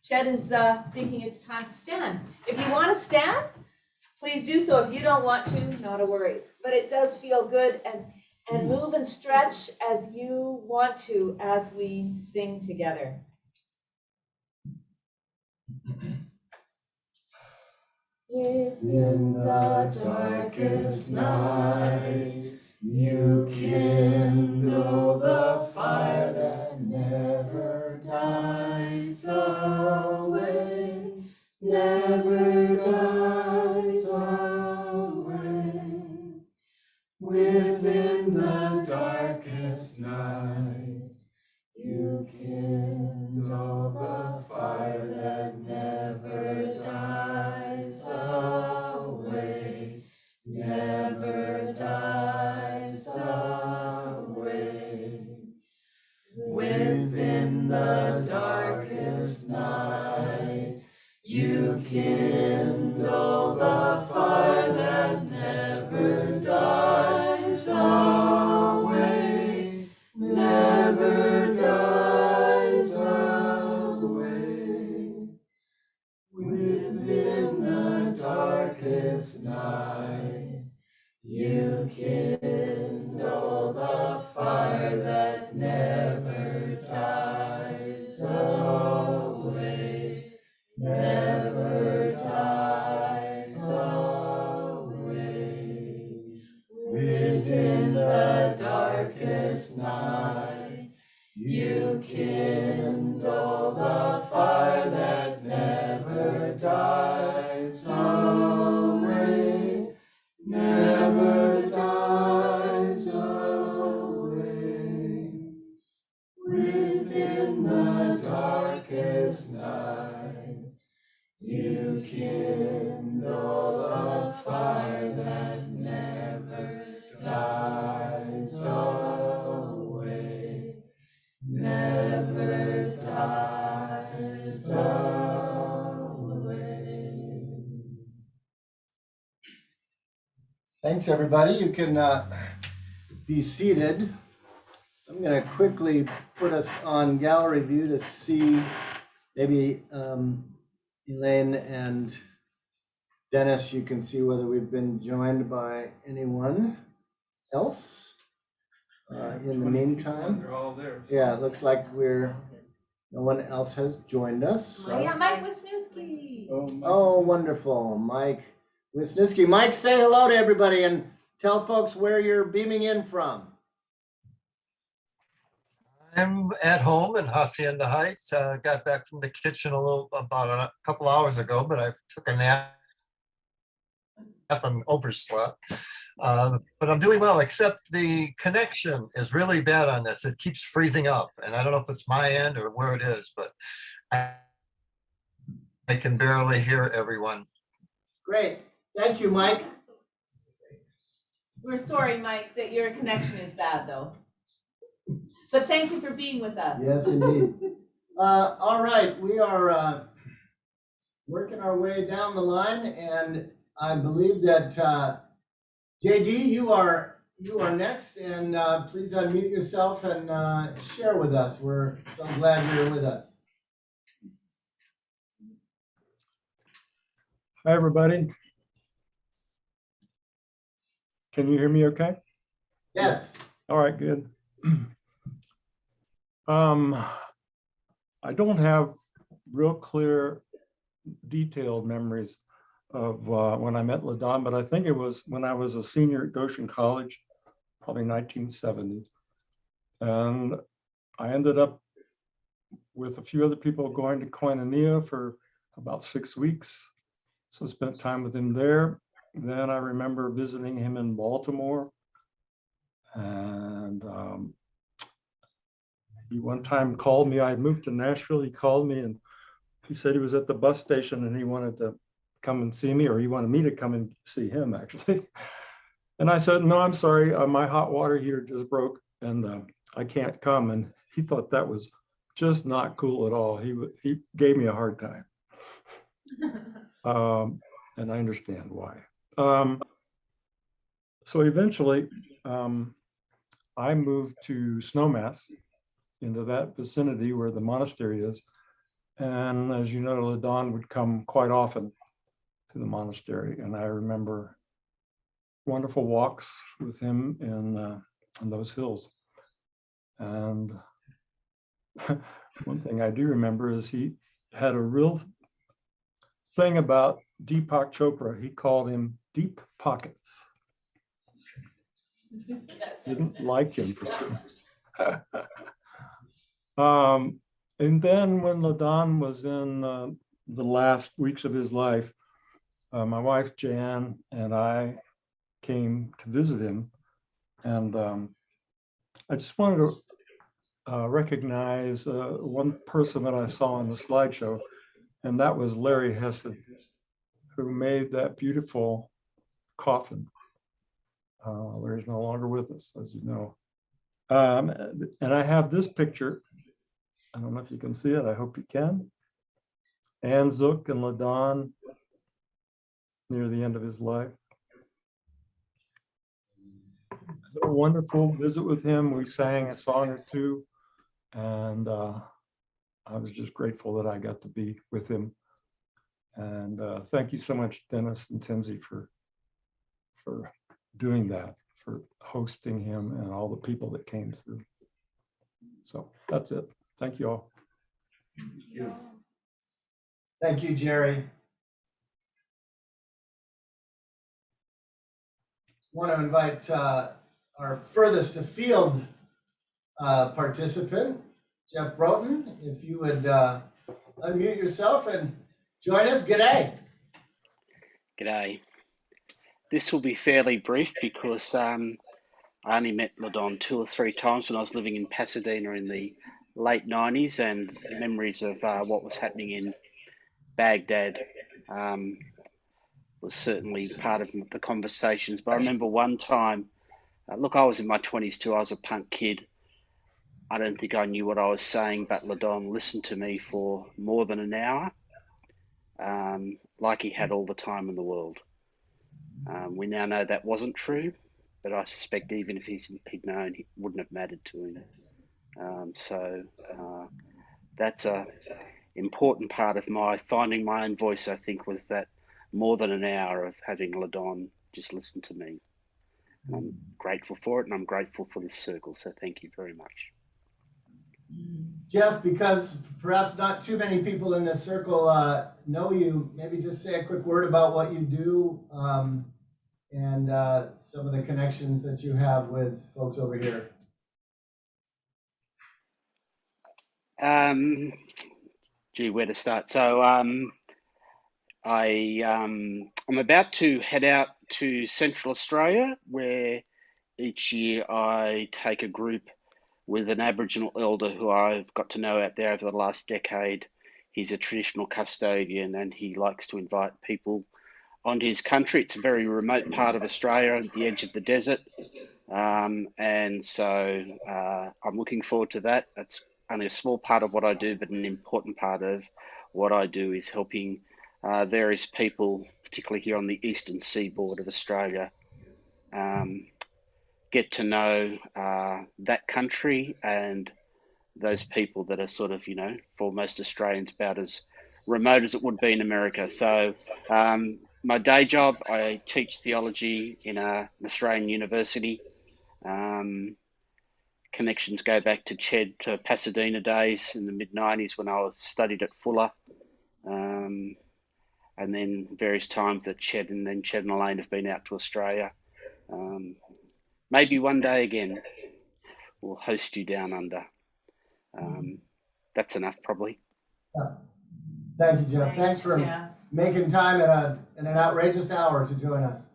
Chet is thinking it's time to stand. If you want to stand, please do so. If you don't want to, not a worry. But it does feel good, and move and stretch as you want to as we sing together. Within the darkest night, you kindle the fire that never dies away, never dies away. Within the darkest night, you kindle the fire that never dies away, never dies away. Within the darkest night, you kindle the fire that never dies away, never dies away. Within the darkest night, you kindle the fire that never dies away, never dies away. Within the darkest night, you kindle the fire that never dies away, never dies away. Within the darkest night, you kindle the fire that never dies away, never dies away. Thanks, everybody. You can be seated. I'm going to quickly put us on gallery view to see maybe Elaine and Dennis, you can see whether we've been joined by anyone else in the meantime. They're all there. Yeah, it looks like no one else has joined us. So. Yeah, Mike Wisniewski. Oh, wonderful. Mike Wisniewski. Mike, say hello to everybody and tell folks where you're beaming in from. I'm at home in Hacienda Heights. Got back from the kitchen about a couple hours ago, but I took a nap and overslept. But I'm doing well, except the connection is really bad on this. It keeps freezing up, and I don't know if it's my end or where it is, but I can barely hear everyone. Great. Thank you, Mike. We're sorry, Mike, that your connection is bad, though. But thank you for being with us. Yes, indeed. All right, we are working our way down the line, and I believe that JD, you are next, and please unmute yourself and share with us. We're so glad you're with us. Hi, everybody. Can you hear me okay? Yes. All right, good. I don't have real clear, detailed memories of when I met Ladon, but I think it was when I was a senior at Goshen College, probably 1970. And I ended up with a few other people going to Koinonia for about 6 weeks. So spent time with him there. Then I remember visiting him in Baltimore. And he one time called me. I had moved to Nashville. He called me and he said he was at the bus station and he wanted to come and see me, or he wanted me to come and see him actually. And I said, no, I'm sorry, my hot water heater just broke and I can't come. And he thought that was just not cool at all. He gave me a hard time. And I understand why. So eventually, I moved to Snowmass, into that vicinity where the monastery is. And as you know, Ladon would come quite often to the monastery. And I remember wonderful walks with him in those hills. And one thing I do remember is he had a real thing about Deepak Chopra. He called him Deep Pockets. Didn't like him for some. And then when Ladon was in the last weeks of his life, my wife Jan and I came to visit him, and I just wanted to recognize one person that I saw on the slideshow, and that was Larry Hesed, who made that beautiful coffin. Larry's no longer with us, as you know. And I have this picture. I don't know if you can see it. I hope you can. Ann Zook and Ladon near the end of his life. A wonderful visit with him. We sang a song or two, and I was just grateful that I got to be with him. And thank you so much, Dennis and Tenzi, for doing that, for hosting him and all the people that came through. So that's it. Thank you all. Thank you, Jerry. Want to invite our furthest afield participant, Jeff Broughton, if you would unmute yourself and join us. G'day. G'day. This will be fairly brief because I only met Ladon 2 or 3 times when I was living in Pasadena in the late 90s, and memories of what was happening in Baghdad was certainly part of the conversations. But I remember one time, look, I was in my 20s too. I was a punk kid. I don't think I knew what I was saying, but Ladon listened to me for more than an hour, like he had all the time in the world. We now know that wasn't true, but I suspect even if he'd known, it wouldn't have mattered to him. So that's a important part of my finding my own voice, I think, was that more than an hour of having Ladon just listen to me. And I'm grateful for it, and I'm grateful for this circle. So thank you very much. Jeff, because perhaps not too many people in this circle know you, maybe just say a quick word about what you do and some of the connections that you have with folks over here. Gee, where to start? So I'm about to head out to Central Australia, where each year I take a group with an Aboriginal elder who I've got to know out there over the last decade. He's a traditional custodian and he likes to invite people onto his country. It's a very remote part of Australia at the edge of the desert. And so I'm looking forward to that. That's only a small part of what I do, but an important part of what I do is helping various people, particularly here on the eastern seaboard of Australia, get to know that country and those people that are sort of, you know, for most Australians about as remote as it would be in America. So my day job, I teach theology in an Australian university. Connections go back to Pasadena days in the mid-90s when I studied at Fuller. And then various times that Ched and Elaine have been out to Australia. Maybe one day again, we'll host you down under. That's enough, probably. Thank you, Jeff. Thanks for making time in an outrageous hour to join us.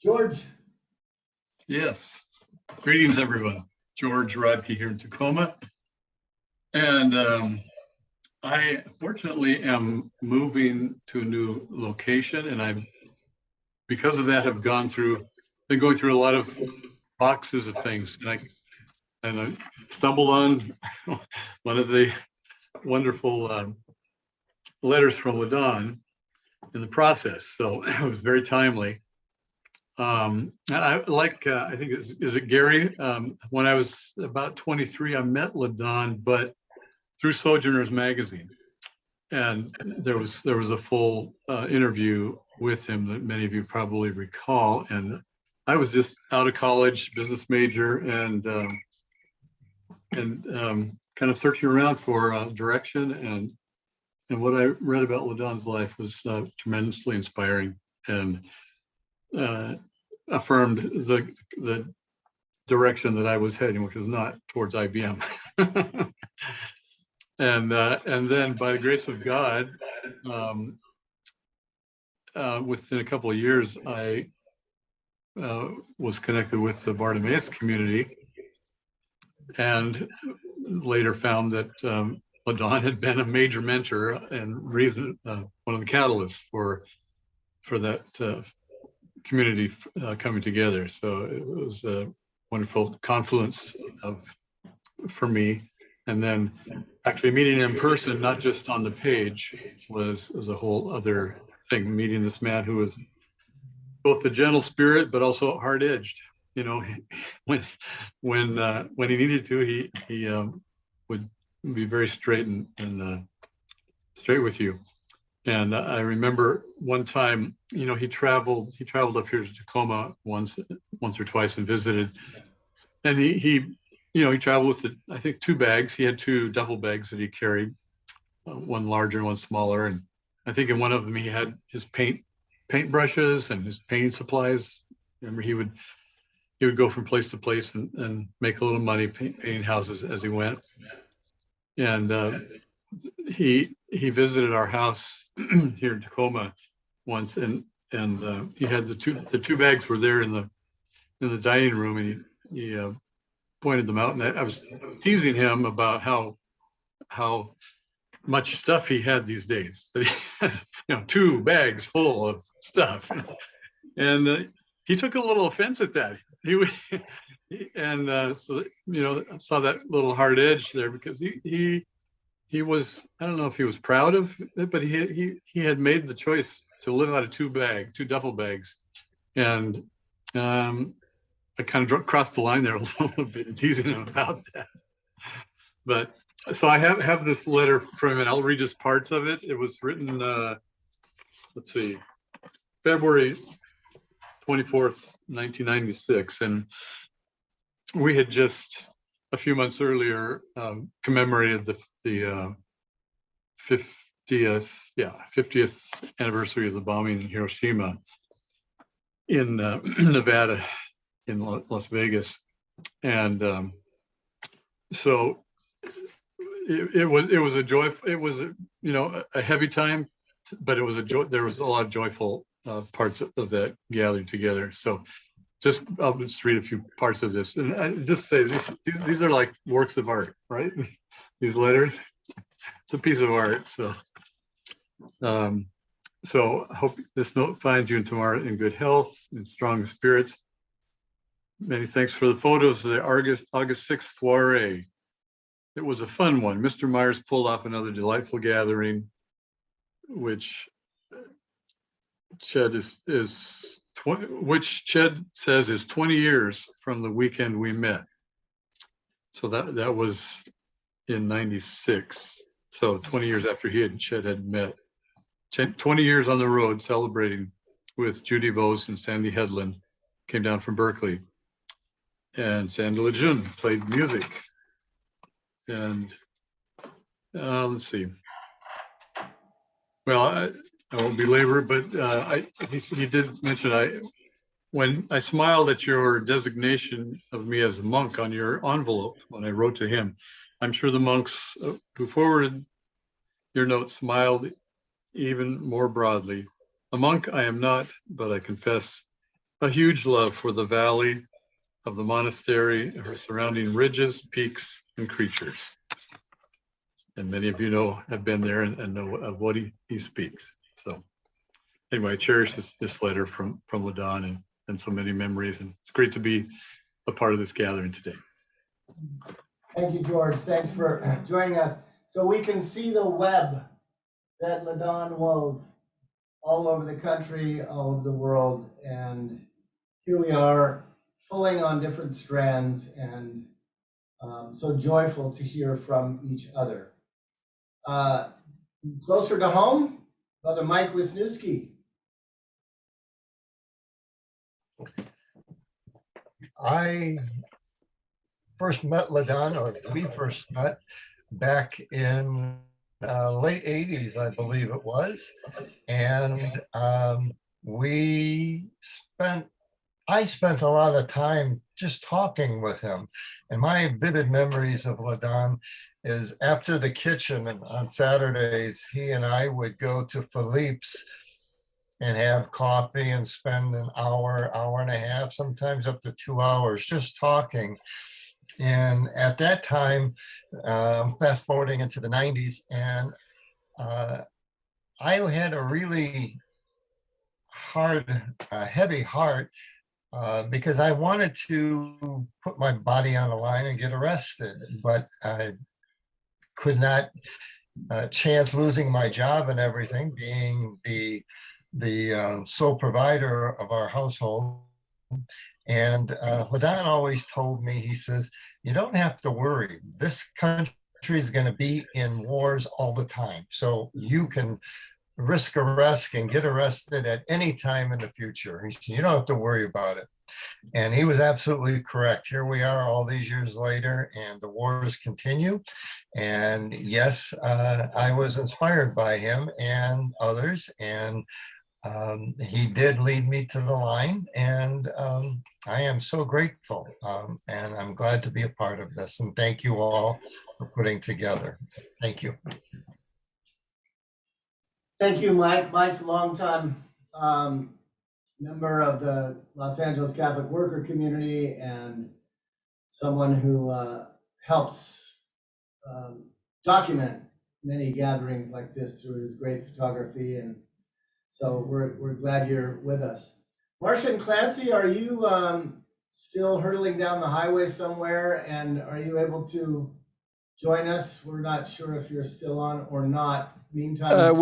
George. Yes. Greetings, everyone. George Rodkey here in Tacoma. And I fortunately am moving to a new location, and I'm because of that have been going through a lot of boxes of things, and I stumbled on one of the wonderful letters from Ladon in the process. So it was very timely. And I like, I think, is it Gary? When I was about 23, I met Ladon, but through Sojourners magazine. And there was a full interview with him that many of you probably recall. And I was just out of college, business major, and kind of searching around for direction. And what I read about Ladon's life was tremendously inspiring and affirmed the direction that I was heading, which was not towards IBM. And then by the grace of God, within a couple of years, I was connected with the Bartimaeus community, and later found that Ladon had been a major mentor and reason, one of the catalysts for that community coming together. So it was a wonderful confluence for me. And then actually meeting him in person, not just on the page, was a whole other thing. Meeting this man who was both a gentle spirit, but also hard-edged. You know, when he needed to, he would be very straight and straight with you. And I remember one time, you know, he traveled up here to Tacoma once or twice and visited. And he traveled with I think 2 bags. He had 2 duffel bags that he carried, one larger and one smaller. And I think in one of them he had his paint brushes and his painting supplies. Remember, he would go from place to place and make a little money painting houses as he went. And he visited our house here in Tacoma once, and he had the two bags were there in the dining room, and he pointed them out, and I was teasing him about how much stuff he had these days. That he had, 2 bags full of stuff, and he took a little offense at that. So I saw that little hard edge there, because he was, I don't know if he was proud of it, but he had made the choice to live out of 2 duffel bags, and I kind of crossed the line there a little bit, teasing him about that. But so I have this letter from him, and I'll read just parts of it. It was written, let's see, February 24th, 1996. And we had just a few months earlier commemorated the 50th anniversary of the bombing in Hiroshima in Nevada, in Las Vegas. And so it was a joy. It was a heavy time, but it was there was a lot of joyful parts of that gathered together. So I'll just read a few parts of this, and I just say these are like works of art, right? These letters, it's a piece of art. So I hope this note finds you tomorrow in good health and strong spirits. Many thanks for the photos of the August 6th soiree. It was a fun one. Mr. Myers pulled off another delightful gathering, which Ched says is 20 years from the weekend we met. So that was in 96. So 20 years after Ched had met. 20 years on the road celebrating with Judy Vos and Sandy Hedlund, came down from Berkeley. And Sandy Lejeune played music. And let's see. Well, I won't belabor, but he did mention when I smiled at your designation of me as a monk on your envelope when I wrote to him. I'm sure the monks who forwarded your note smiled even more broadly. A monk I am not, but I confess a huge love for the valley of the monastery, her surrounding ridges, peaks, and creatures. And many of you know, have been there and know of what he speaks. So anyway, I cherish this letter from Ladon and so many memories. And it's great to be a part of this gathering today. Thank you, George. Thanks for joining us. So we can see the web that Ladon wove all over the country, all over the world. And here we are pulling on different strands and so joyful to hear from each other. Closer to home, Brother Mike Wisniewski. I first met Ladon, or we first met back in late 80s, I believe it was. And I spent a lot of time just talking with him. And my vivid memories of Ladon is after the kitchen and on Saturdays, he and I would go to Philippe's and have coffee and spend an hour, hour and a half, sometimes up to 2 hours just talking. And at that time, fast forwarding into the 90s, and I had a really heavy heart because I wanted to put my body on the line and get arrested, but I could not chance losing my job and everything, being the sole provider of our household. And Ladon always told me, he says, you don't have to worry. This country is going to be in wars all the time. So you can risk arrest and get arrested at any time in the future. He said, you don't have to worry about it. And he was absolutely correct. Here we are all these years later, and the wars continue. And yes, I was inspired by him and others. And he did lead me to the line, and I am so grateful, and I'm glad to be a part of this. And thank you all for putting together. Thank you. Thank you, Mike. Mike's a longtime member of the Los Angeles Catholic worker community and someone who helps document many gatherings like this through his great photography. And so we're glad you're with us. Marcia and Clancy, are you still hurtling down the highway somewhere, and are you able to join us? We're not sure if you're still on or not. Meantime,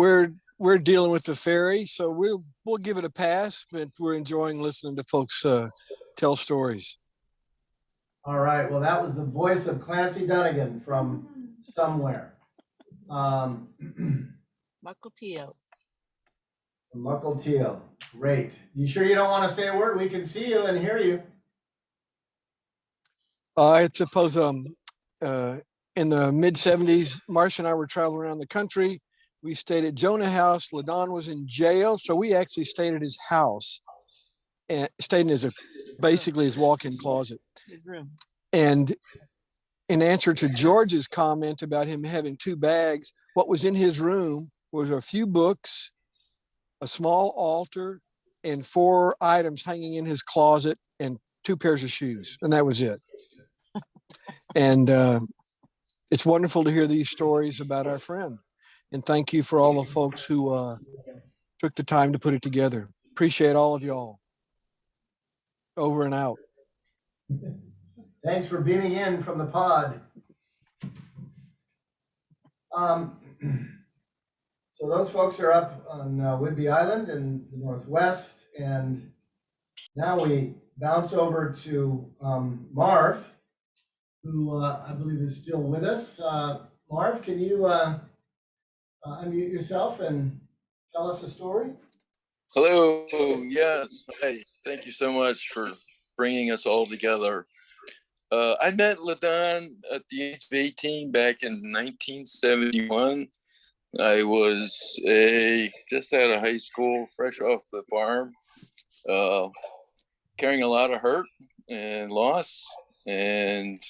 we're dealing with the ferry, so we'll give it a pass, but we're enjoying listening to folks tell stories. All right. Well, that was the voice of Clancy Dunnigan from somewhere. Mukilteo. Mukilteo. Great. You sure you don't want to say a word? We can see you and hear you. I suppose in the mid 70s, Marcia and I were traveling around the country. We stayed at Jonah House. Ladon was in jail, so we actually stayed at his house and stayed in basically his walk-in closet. His room. And in answer to George's comment about him having 2 bags, what was in his room was a few books, a small altar, and 4 items hanging in his closet, and 2 pairs of shoes, and that was it. And it's wonderful to hear these stories about our friend. And thank you for all the folks who took the time to put it together. Appreciate all of y'all. Over and out. Thanks for beaming in from the pod. So those folks are up on Whidbey Island in the Northwest, and now we bounce over to Marv, who I believe is still with us. Marv, can you unmute yourself and tell us a story? Hello, yes. Hi, thank you so much for bringing us all together. I met Ladon at the age of 18 back in 1971. I was just out of high school, fresh off the farm, carrying a lot of hurt and loss. And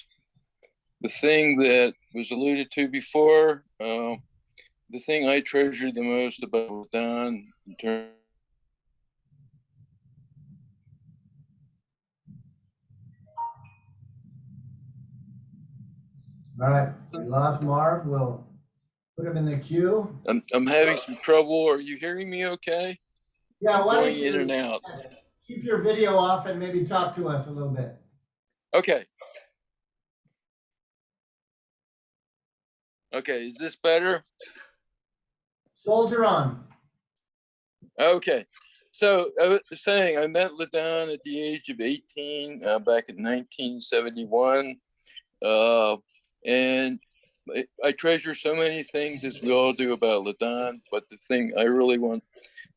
the thing that was alluded to before, the thing I treasured the most about Ladon in terms All right, we lost Marv. We'll Put him in the queue. I'm having some trouble. Are you hearing me okay? Yeah, I'm why don't going in and you out. keep your video off and maybe talk to us a little bit. Okay. Okay, is this better? Soldier on. Okay. So I was saying I met Ladon at the age of 18 back in 1971. And I treasure so many things, as we all do, about Ladon. But the thing I really want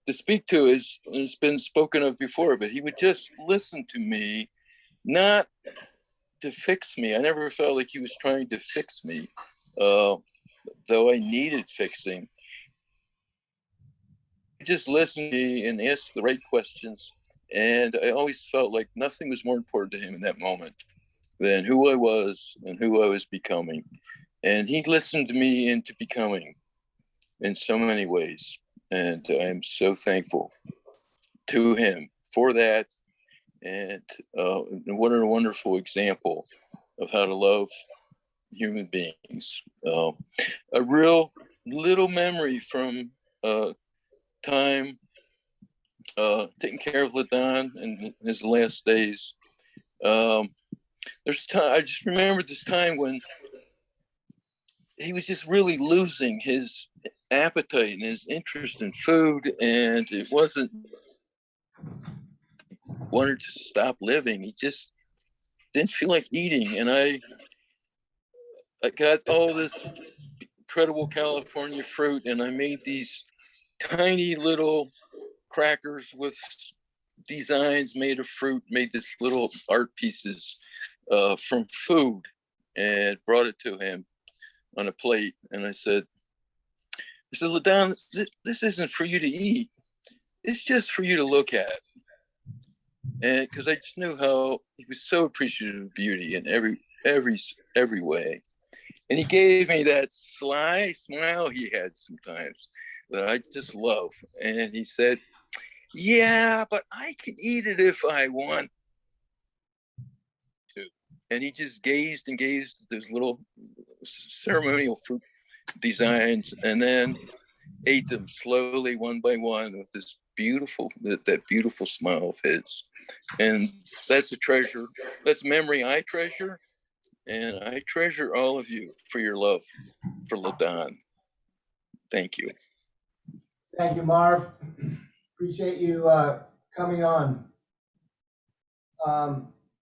to speak to is, it's been spoken of before, but he would just listen to me, not to fix me. I never felt like he was trying to fix me, though I needed fixing. He just listened to me and asked the right questions. And I always felt like nothing was more important to him in that moment than who I was and who I was becoming. And he listened to me into becoming in so many ways. And I'm so thankful to him for that. And what a wonderful example of how to love human beings. A real little memory from time taking care of Ladon in his last days. There's time, I just remember this time when he was just really losing his appetite and his interest in food, and it wasn't wanted to stop living. He just didn't feel like eating, and I got all this incredible California fruit, and I made these tiny little crackers with designs made of fruit, made this little art pieces from food, and brought it to him on a plate. And I said, Ladon, this isn't for you to eat. It's just for you to look at. And because I just knew how he was so appreciative of beauty in every way. And he gave me that sly smile he had sometimes that I just love. And he said, yeah, but I can eat it if I want to. And he just gazed and gazed at those little ceremonial fruit designs, and then ate them slowly one by one with this beautiful, that beautiful smile of his. And that's a treasure. That's memory I treasure. And I treasure all of you for your love for Ladon. Thank you. Thank you, Marv. Appreciate you coming on.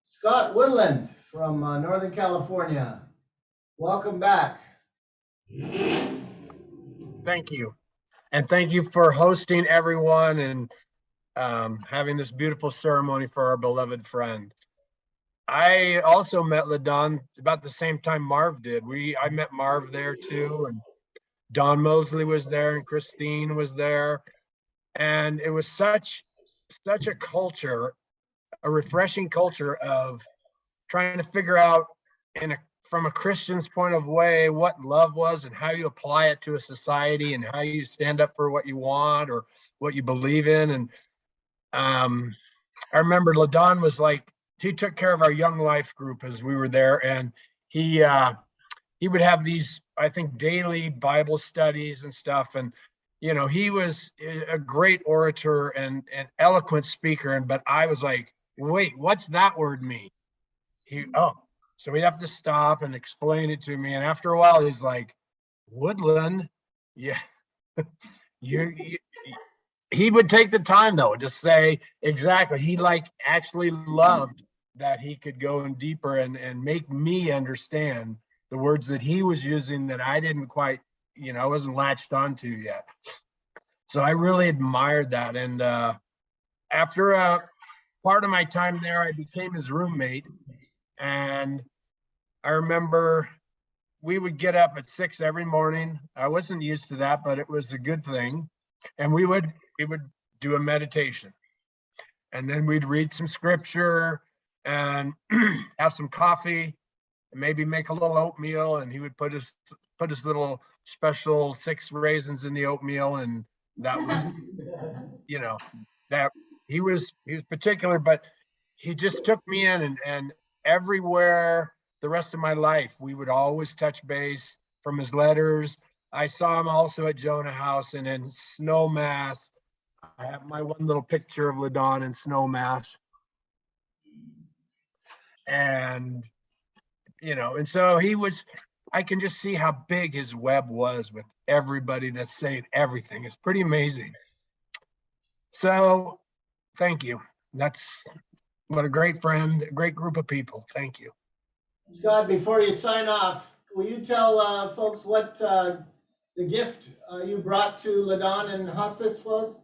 Scott Woodland from Northern California. Welcome back. Thank you. And thank you for hosting everyone and having this beautiful ceremony for our beloved friend. I also met Ladon about the same time Marv did. I met Marv there too, and Don Mosley was there, and Christine was there. And it was such a culture, a refreshing culture of trying to figure out from a Christian's point of way what love was and how you apply it to a society and how you stand up for what you want or what you believe in. And I remember Ladon was like, he took care of our young life group as we were there, and he would have these, I think, daily Bible studies and stuff. And he was a great orator and an eloquent speaker. But I was like, wait, what's that word mean? So we'd have to stop and explain it to me. And after a while, he's like, Woodland, yeah, he would take the time though to say exactly. He actually loved that he could go in deeper and make me understand the words that he was using that I didn't quite, I wasn't latched onto yet. So I really admired that. And after a part of my time there, I became his roommate. And I remember we would get up at 6 every morning. I wasn't used to that, but it was a good thing. And we would do a meditation. And then we'd read some scripture and have some coffee and maybe make a little oatmeal. And he would put his little special 6 raisins in the oatmeal. And that was, that he was particular, but he just took me in and everywhere the rest of my life, we would always touch base from his letters I saw him also at Jonah House and in Snowmass. I have my one little picture of Ladon in Snowmass. And, and so I can just see how big his web was with everybody that's saying everything. It's pretty amazing. So thank you. What a great friend, a great group of people. Thank you. Scott, before you sign off, will you tell folks what the gift you brought to Ladon and Hospice was?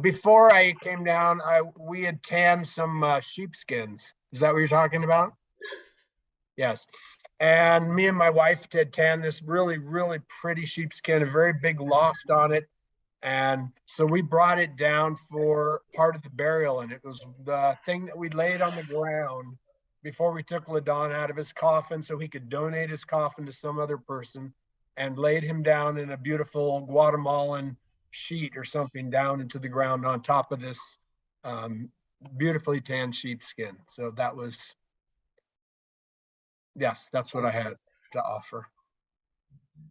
Before I came down, we had tanned some sheepskins. Is that what you're talking about? Yes. Yes. And me and my wife had tanned this really, really pretty sheepskin, a very big loft on it. And so we brought it down for part of the burial, and it was the thing that we laid on the ground before we took Ladon out of his coffin so he could donate his coffin to some other person, and laid him down in a beautiful Guatemalan sheet or something down into the ground on top of this beautifully tanned sheepskin. So that's what I had to offer.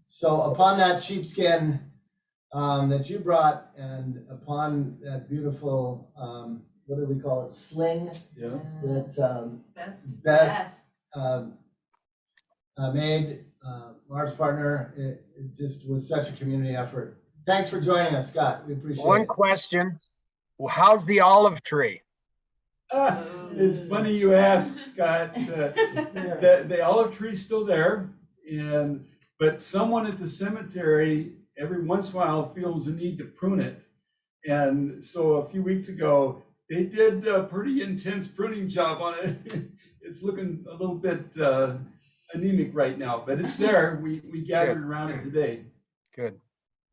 So upon that sheepskin that you brought, and upon that beautiful, what do we call it, sling? Yeah. That That's Beth made, Mark's partner. It just was such a community effort. Thanks for joining us, Scott. We appreciate it. One question. Well, how's the olive tree? It's funny you ask, Scott. The olive tree's still there, but someone at the cemetery every once in a while feels a need to prune it. And so a few weeks ago, they did a pretty intense pruning job on it. It's looking a little bit anemic right now, but it's there. We gathered around it today. Good.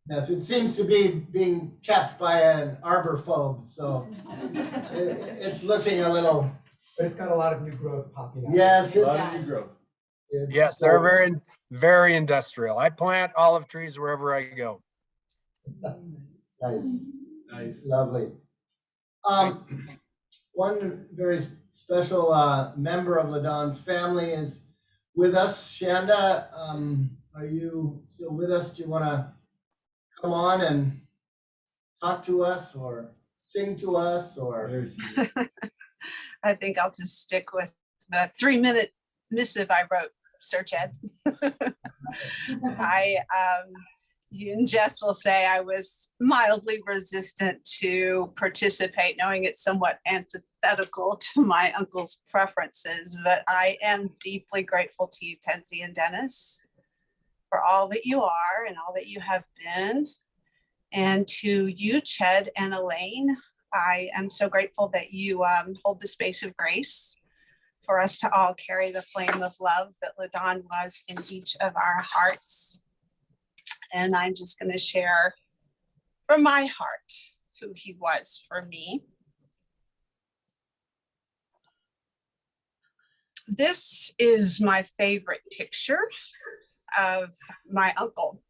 Yes, it seems to be being kept by an arborphobe, so it's looking a little. But it's got a lot of new growth popping up. Yes, A lot of new growth. Yes, they're very, very industrial. I plant olive trees wherever I go. Nice, lovely. One very special member of Ladon's family is with us. Shanda, are you still with us? Do you want to come on and talk to us or sing to us, or? I think I'll just stick with the 3-minute missive I wrote, Sir Chad. You and Jess will say I was mildly resistant to participate, knowing it's somewhat antithetical to my uncle's preferences, but I am deeply grateful to you, Tenzi and Dennis, for all that you are and all that you have been. And to you, Ched and Elaine, I am so grateful that you hold the space of grace for us to all carry the flame of love that Ladon was in each of our hearts. And I'm just going to share from my heart who he was for me. This is my favorite picture of my uncle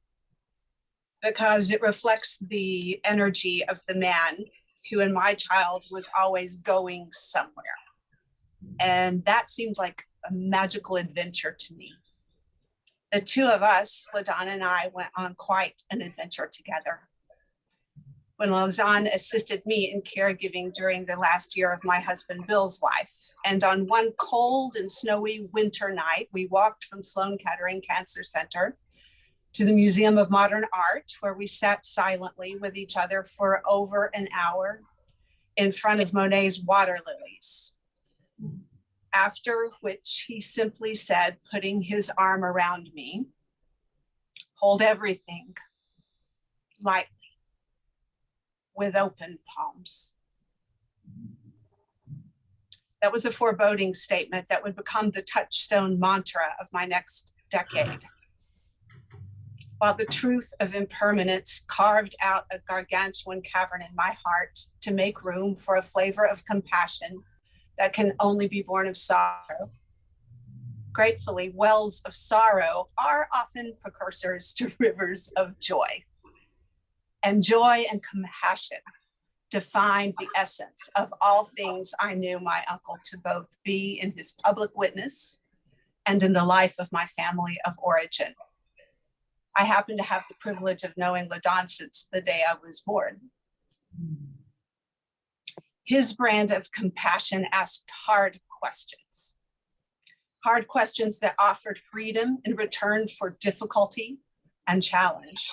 because it reflects the energy of the man who in my child was always going somewhere. And that seemed like a magical adventure to me. The two of us, Ladon and I, went on quite an adventure together. When Ladon assisted me in caregiving during the last year of my husband Bill's life. And on one cold and snowy winter night, we walked from Sloan Kettering Cancer Center to the Museum of Modern Art, where we sat silently with each other for over an hour in front of Monet's water lilies. After which he simply said, putting his arm around me, hold everything lightly with open palms. That was a foreboding statement that would become the touchstone mantra of my next decade. While the truth of impermanence carved out a gargantuan cavern in my heart to make room for a flavor of compassion that can only be born of sorrow. Gratefully, wells of sorrow are often precursors to rivers of joy. And joy and compassion defined the essence of all things I knew my uncle to both be in his public witness and in the life of my family of origin. I happen to have the privilege of knowing Ladon since the day I was born. His brand of compassion asked hard questions that offered freedom in return for difficulty and challenge.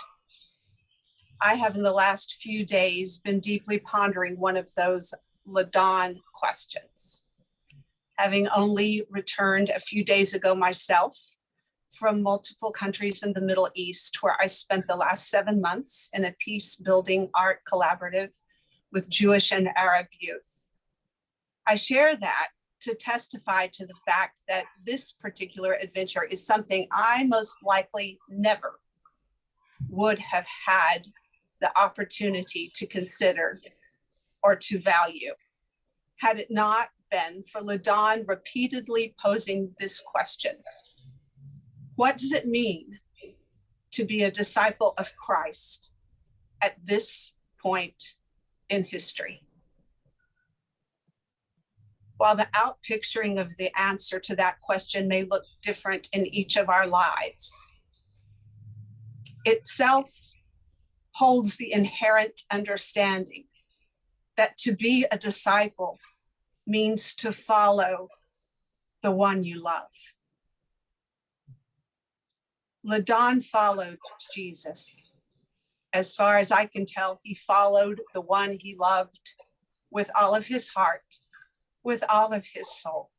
I have in the last few days been deeply pondering one of those Ladon questions. Having only returned a few days ago myself from multiple countries in the Middle East, where I spent the last 7 months in a peace-building art collaborative with Jewish and Arab youth. I share that to testify to the fact that this particular adventure is something I most likely never would have had the opportunity to consider or to value had it not been for Ladon repeatedly posing this question. What does it mean to be a disciple of Christ at this point in history? While the outpicturing of the answer to that question may look different in each of our lives, itself holds the inherent understanding that to be a disciple means to follow the one you love. Ladon followed Jesus. As far as I can tell, he followed the one he loved with all of his heart, with all of his soul,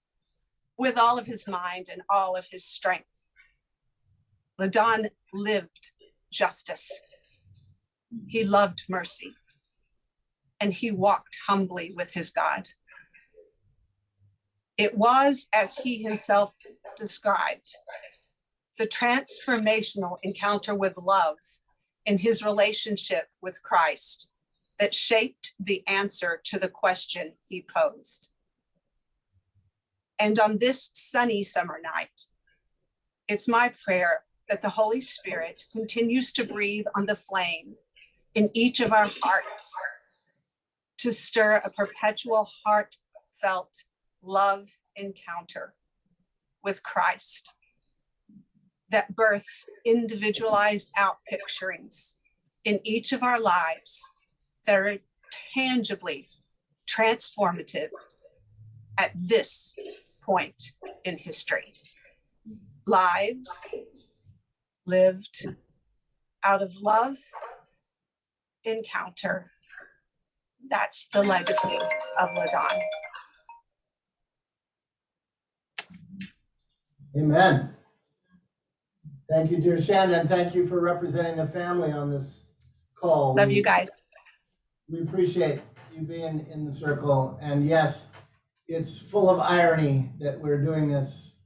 with all of his mind and all of his strength. Ladon lived justice. He loved mercy, and he walked humbly with his God. It was, as he himself described, the transformational encounter with love in his relationship with Christ that shaped the answer to the question he posed. And on this sunny summer night, it's my prayer that the Holy Spirit continues to breathe on the flame in each of our hearts to stir a perpetual heartfelt love encounter with Christ that births individualized outpicturings in each of our lives that are tangibly transformative at this point in history. Lives lived out of love, encounter. That's the legacy of Ladon. Amen. Thank you, dear Shannon. Thank you for representing the family on this call. Love you guys. We appreciate you being in the circle. And yes, it's full of irony that we're doing this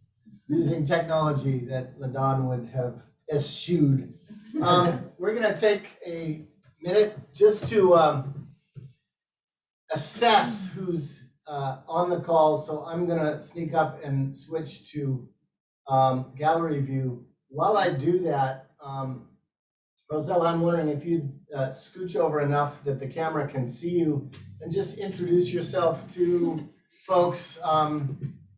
using technology that Ladon would have eschewed. We're going to take a minute just to assess who's on the call. So I'm going to sneak up and switch to gallery view. While I do that, Rosella, I'm wondering if you'd scooch over enough that the camera can see you and just introduce yourself to folks,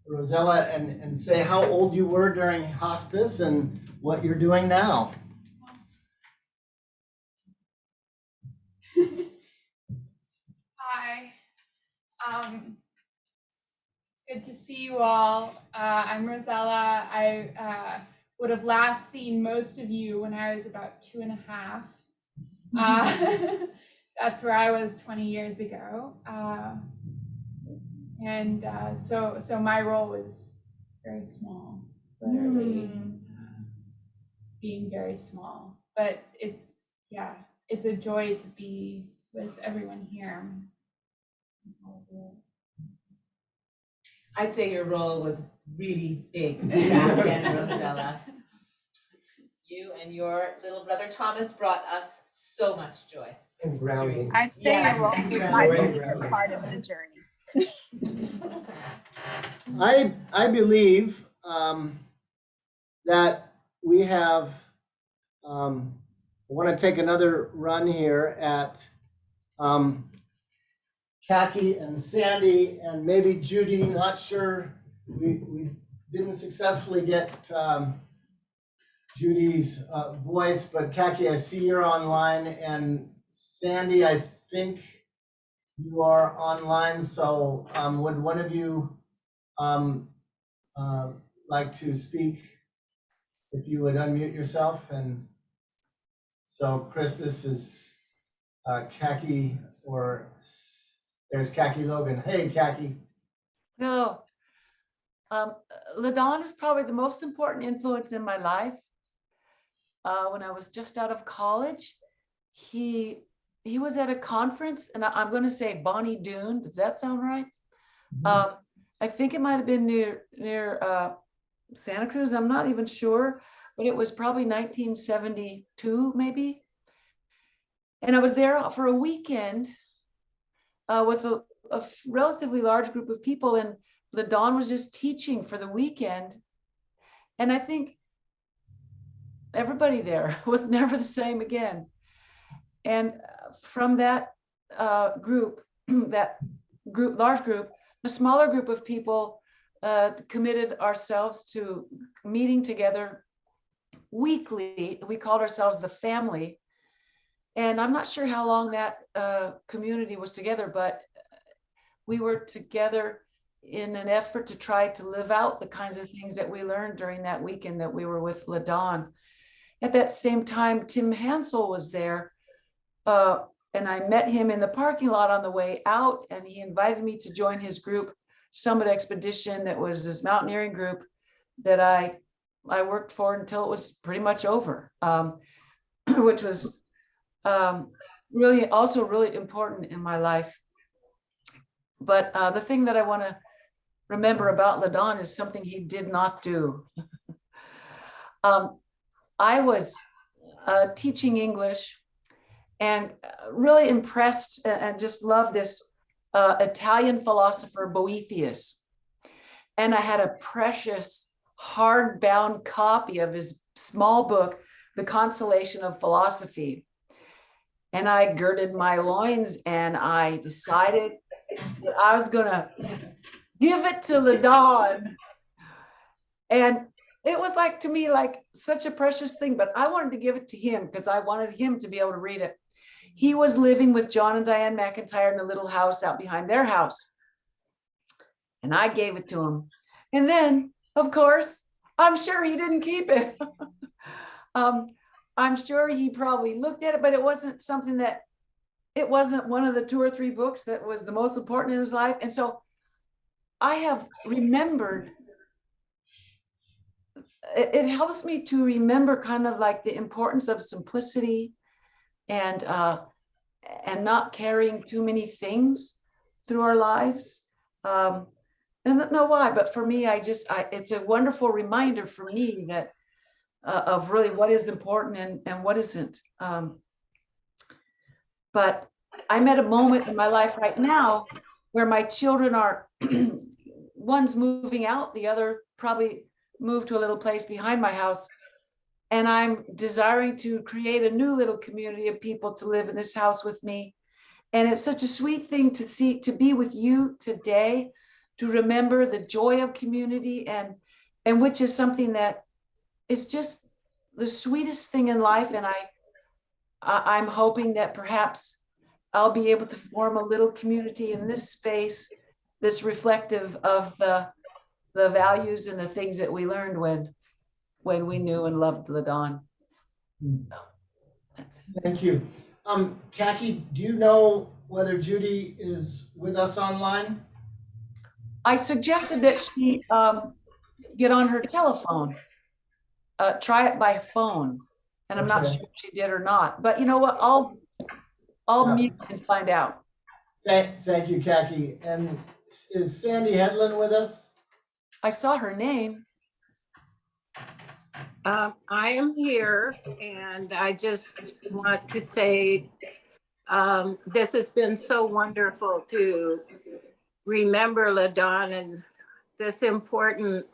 Rosella, and say how old you were during hospice and what you're doing now. Hi. It's good to see you all. I'm Rosella. I would have last seen most of you when I was about 2.5. That's where I was 20 years ago. So my role was very small, literally being very small. But it's a joy to be with everyone here. I'd say your role was really big back then, Rosella. You and your little brother Thomas brought us so much joy. And grounding. I'd say your role was my favorite part of the journey. I believe that we have, I want to take another run here at Khaki and Sandy and maybe Judy, not sure. We didn't successfully get Judy's voice, but Kaki, I see you're online, and Sandy, I think you are online. So would one of you like to speak? If you would unmute yourself. And so Chris, this is Kaki, or there's Kaki Logan. Hey, Kaki. No, Ladon is probably the most important influence in my life. When I was just out of college, he was at a conference, and I'm going to say Bonnie Doon. Does that sound right? Mm-hmm. I think it might have been near Santa Cruz. I'm not even sure, but it was probably 1972, maybe. And I was there for a weekend with a relatively large group of people, and Ladon was just teaching for the weekend. And I think everybody there was never the same again. And from that group, large group, a smaller group of people committed ourselves to meeting together weekly. We called ourselves the family. And I'm not sure how long that community was together, but we were together in an effort to try to live out the kinds of things that we learned during that weekend that we were with Ladon. At that same time, Tim Hansel was there, and I met him in the parking lot on the way out, and he invited me to join his group, Summit Expedition. That was this mountaineering group that I worked for until it was pretty much over, which was really also really important in my life. But the thing that I want to remember about Ladon is something he did not do. I was teaching English and really impressed and just loved this Italian philosopher Boethius. And I had a precious hardbound copy of his small book, The Consolation of Philosophy. And I girded my loins and I decided that I was going to give it to Ladon. And it was like, to me, like such a precious thing, but I wanted to give it to him because I wanted him to be able to read it. He was living with John and Diane McIntyre in a little house out behind their house. And I gave it to him. And then, of course, I'm sure he didn't keep it. I'm sure he probably looked at it, but it wasn't something that, it wasn't one of the 2 or 3 books that was the most important in his life. And so I have remembered, it helps me to remember kind of like the importance of simplicity and not carrying too many things through our lives. And I don't know why, but for me, it's a wonderful reminder for me that of really what is important and what isn't. But I'm at a moment in my life right now where my children are, one's moving out, the other probably moved to a little place behind my house. And I'm desiring to create a new little community of people to live in this house with me. And it's such a sweet thing to see, to be with you today, to remember the joy of community, and which is something that is just the sweetest thing in life. And I'm hoping that perhaps I'll be able to form a little community in this space that's reflective of the values and the things that we learned when we knew and loved Ladon. That's it. Thank you. Kaki, do you know whether Judy is with us online? I suggested that she get on her telephone, try it by phone, and I'm not sure if she did or not. But you know what? I'll mute and find out. Thank you, Kaki. And is Sandy Hedlund with us? I saw her name. I am here, and I just want to say this has been so wonderful to remember Ladon and this important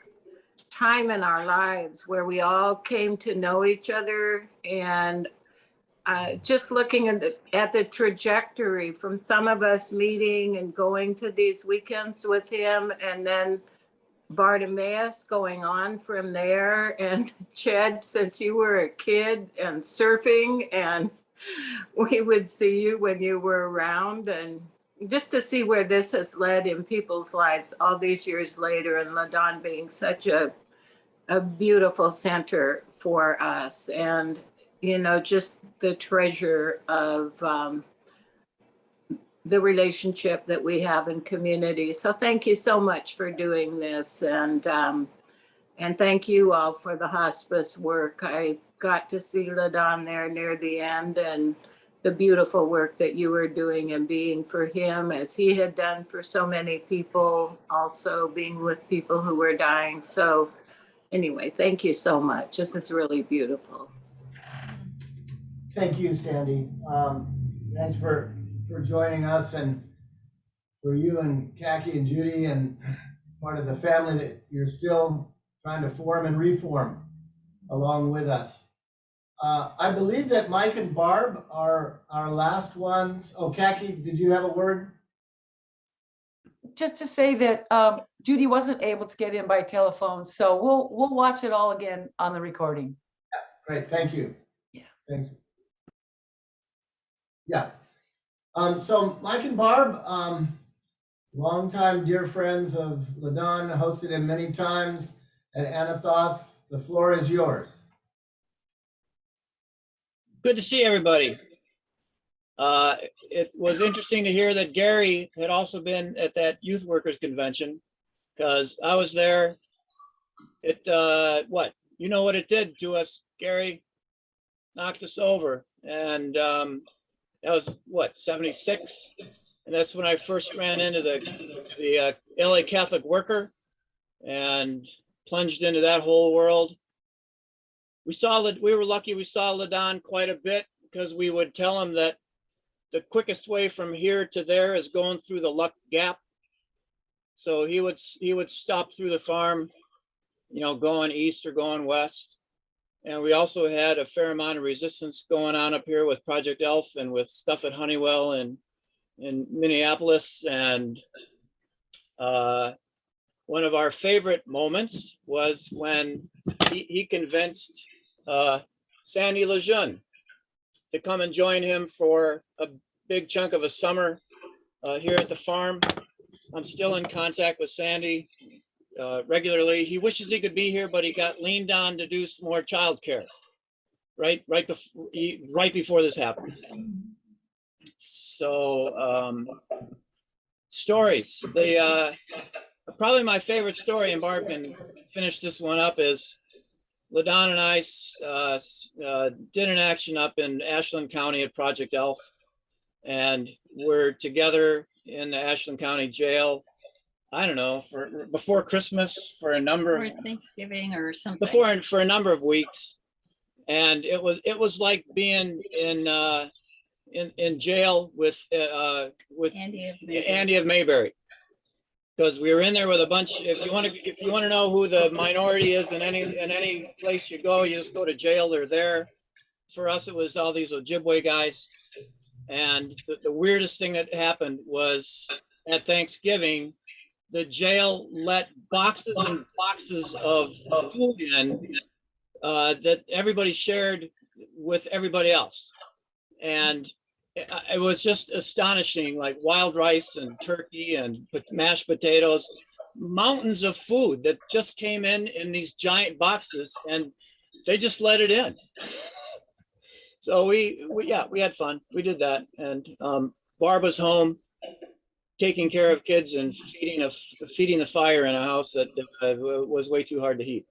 time in our lives where we all came to know each other, and just looking at the trajectory from some of us meeting and going to these weekends with him, and then Bartimaeus going on from there, and Chad, since you were a kid and surfing, and we would see you when you were around, and just to see where this has led in people's lives all these years later, and Ladon being such a beautiful center for us, and you know, just the treasure of the relationship that we have in community. So thank you so much for doing this, and thank you all for the hospice work. I got to see Ladon there near the end, and the beautiful work that you were doing and being for him as he had done for so many people, also being with people who were dying. So anyway, thank you so much. This is really beautiful. Thank you, Sandy. Thanks for joining us, and for you and Khaki and Judy and part of the family that you're still trying to form and reform along with us. I believe that Mike and Barb are our last ones. Oh, Khaki, did you have a word? Just to say that Judy wasn't able to get in by telephone, so we'll watch it all again on the recording. Yeah, great, thank you. Yeah. Thank you. Yeah. So Mike and Barb, longtime dear friends of Ladon, hosted him many times at Anathoth. The floor is yours. Good to see everybody. It was interesting to hear that Gary had also been at that youth workers convention, because I was there. It what, you know what it did to us, Gary? Knocked us over. And that was what, 76? And that's when I first ran into the LA Catholic Worker and plunged into that whole world. We were lucky we saw Ladon quite a bit, because we would tell him that the quickest way from here to there is going through the Luck Gap. So he would stop through the farm, you know, going east or going west. And we also had a fair amount of resistance going on up here with Project Elf and with stuff at Honeywell and in Minneapolis. And one of our favorite moments was when he convinced Sandy Lejeune to come and join him for a big chunk of a summer here at the farm. I'm still in contact with Sandy regularly. He wishes he could be here, but he got leaned on to do some more childcare right before this happened. So stories. Probably my favorite story, and Barb can finish this one up, is Ladon and I did an action up in Ashland County at Project Elf, and we're together in the Ashland County Jail. I don't know, before Christmas for a number of Thanksgiving or something. For a number of weeks, and it was like being in jail with Andy of Mayberry. Because we were in there with a bunch. If you want to know who the minority is in any place you go, you just go to jail. They're there. For us, it was all these Ojibwe guys. And the weirdest thing that happened was at Thanksgiving, the jail let boxes and boxes of food in that everybody shared with everybody else, and it was just astonishing, like wild rice and turkey and mashed potatoes, mountains of food that just came in these giant boxes, and they just let it in. So we had fun. We did that, and Barb was home taking care of kids and feeding the fire in a house that was way too hard to heat.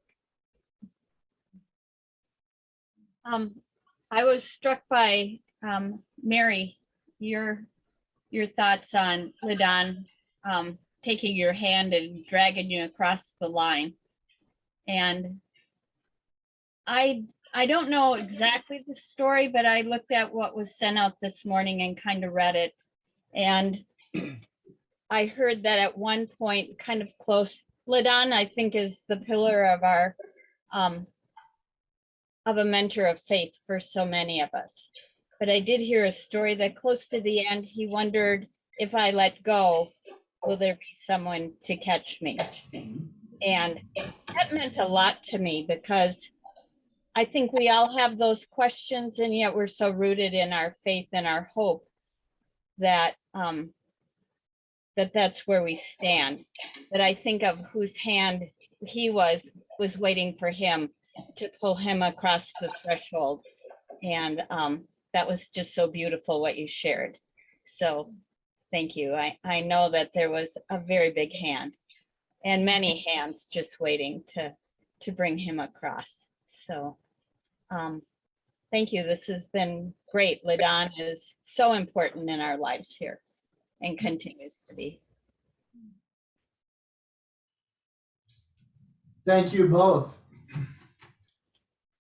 I was struck by Mary, your thoughts on Ladon taking your hand and dragging you across the line. And I don't know exactly the story, but I looked at what was sent out this morning and kind of read it. And I heard that at one point, kind of close, Ladon, I think, is the pillar of our of a mentor of faith for so many of us. But I did hear a story that close to the end, he wondered, if I let go, will there be someone to catch me? And that meant a lot to me because I think we all have those questions, and yet we're so rooted in our faith and our hope that that's where we stand. That I think of whose hand he was waiting for him to pull him across the threshold. And that was just so beautiful what you shared. So thank you. I know that there was a very big hand and many hands just waiting to bring him across. So thank you. This has been great. Ladon is so important in our lives here and continues to be. Thank you both.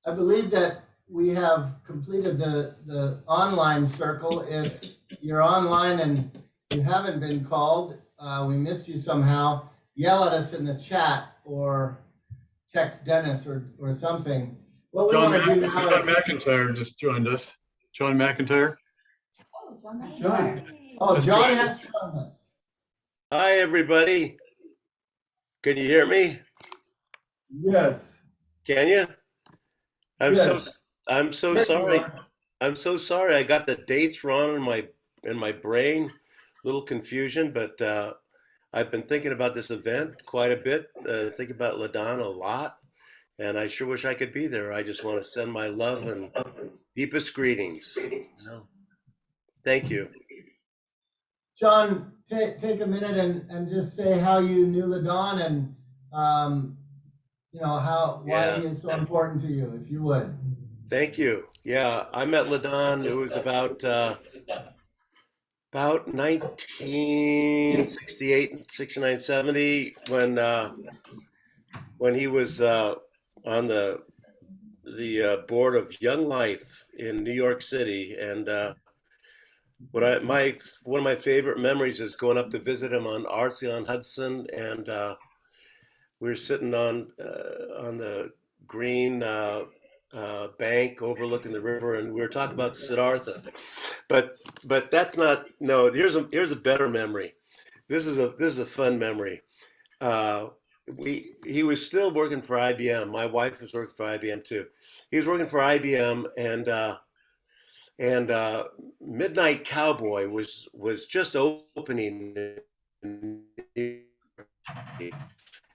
I believe that we have completed the online circle. If you're online and you haven't been called, we missed you somehow, yell at us in the chat or text Dennis or something. What we want to do now John is... McIntyre just joined us. John McIntyre. Oh, John. John has joined us. Hi, everybody. Can you hear me? Yes. Can you? I'm so Yes, sorry. I'm so sorry. I got the dates wrong in my brain. A little confusion, but I've been thinking about this event quite a bit. Thinking about Ladon a lot, and I sure wish I could be there. I just want to send my love and deepest greetings. Thank you. John, take a minute and just say how you knew Ladon and why he is so important to you, if you would. Thank you. Yeah, I met Ladon. It was about 1968, 69, 70 when he was on the board of Young Life in New York City, and one of my favorite memories is going up to visit him on Arlington-on-Hudson, and we were sitting on the green bank overlooking the river, and we were talking about Siddhartha. But that's not, no. Here's a better memory. This is a fun memory. He was still working for IBM. My wife was working for IBM too. He was working for IBM, and Midnight Cowboy was just opening,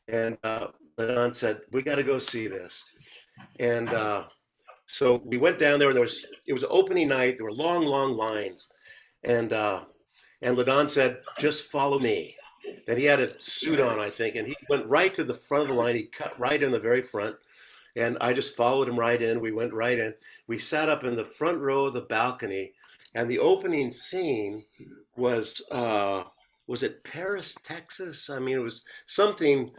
and Ladon said, "We got to go see this." And so we went down there, and it was opening night. There were long lines, and Ladon said, "Just follow me." And he had a suit on, I think, and he went right to the front of the line. He cut right in the very front, and I just followed him right in. We went right in. We sat up in the front row of the balcony, and the opening scene was it Paris, Texas? I mean, it was something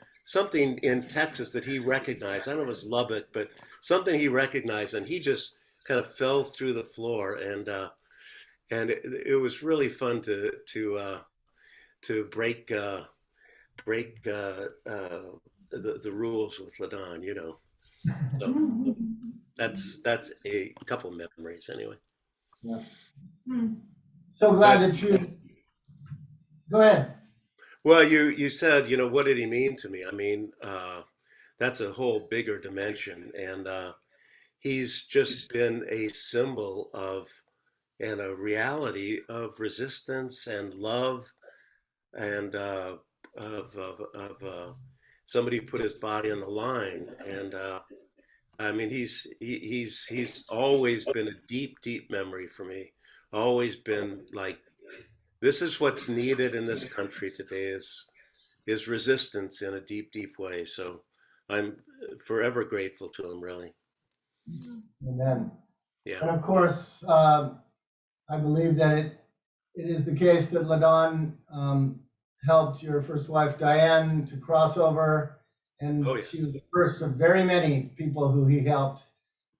in Texas that he recognized. I don't know if it was Lubbock, but something he recognized, and he just kind of fell through the floor, and it was really fun to break the rules with Ladon, you know. So that's a couple memories anyway. Yeah. So glad that you. Go ahead. Well, you said, you know, what did he mean to me? I mean, that's a whole bigger dimension, and he's just been a symbol of and a reality of resistance and love, and of somebody who put his body on the line. And I mean, he's always been a deep memory for me. Always been like, this is what's needed in this country today is resistance in a deep way. So I'm forever grateful to him, really. Amen. Yeah. And of course, I believe that it is the case that Ladon helped your first wife, Diane, to cross over. And she was the first of very many people who he helped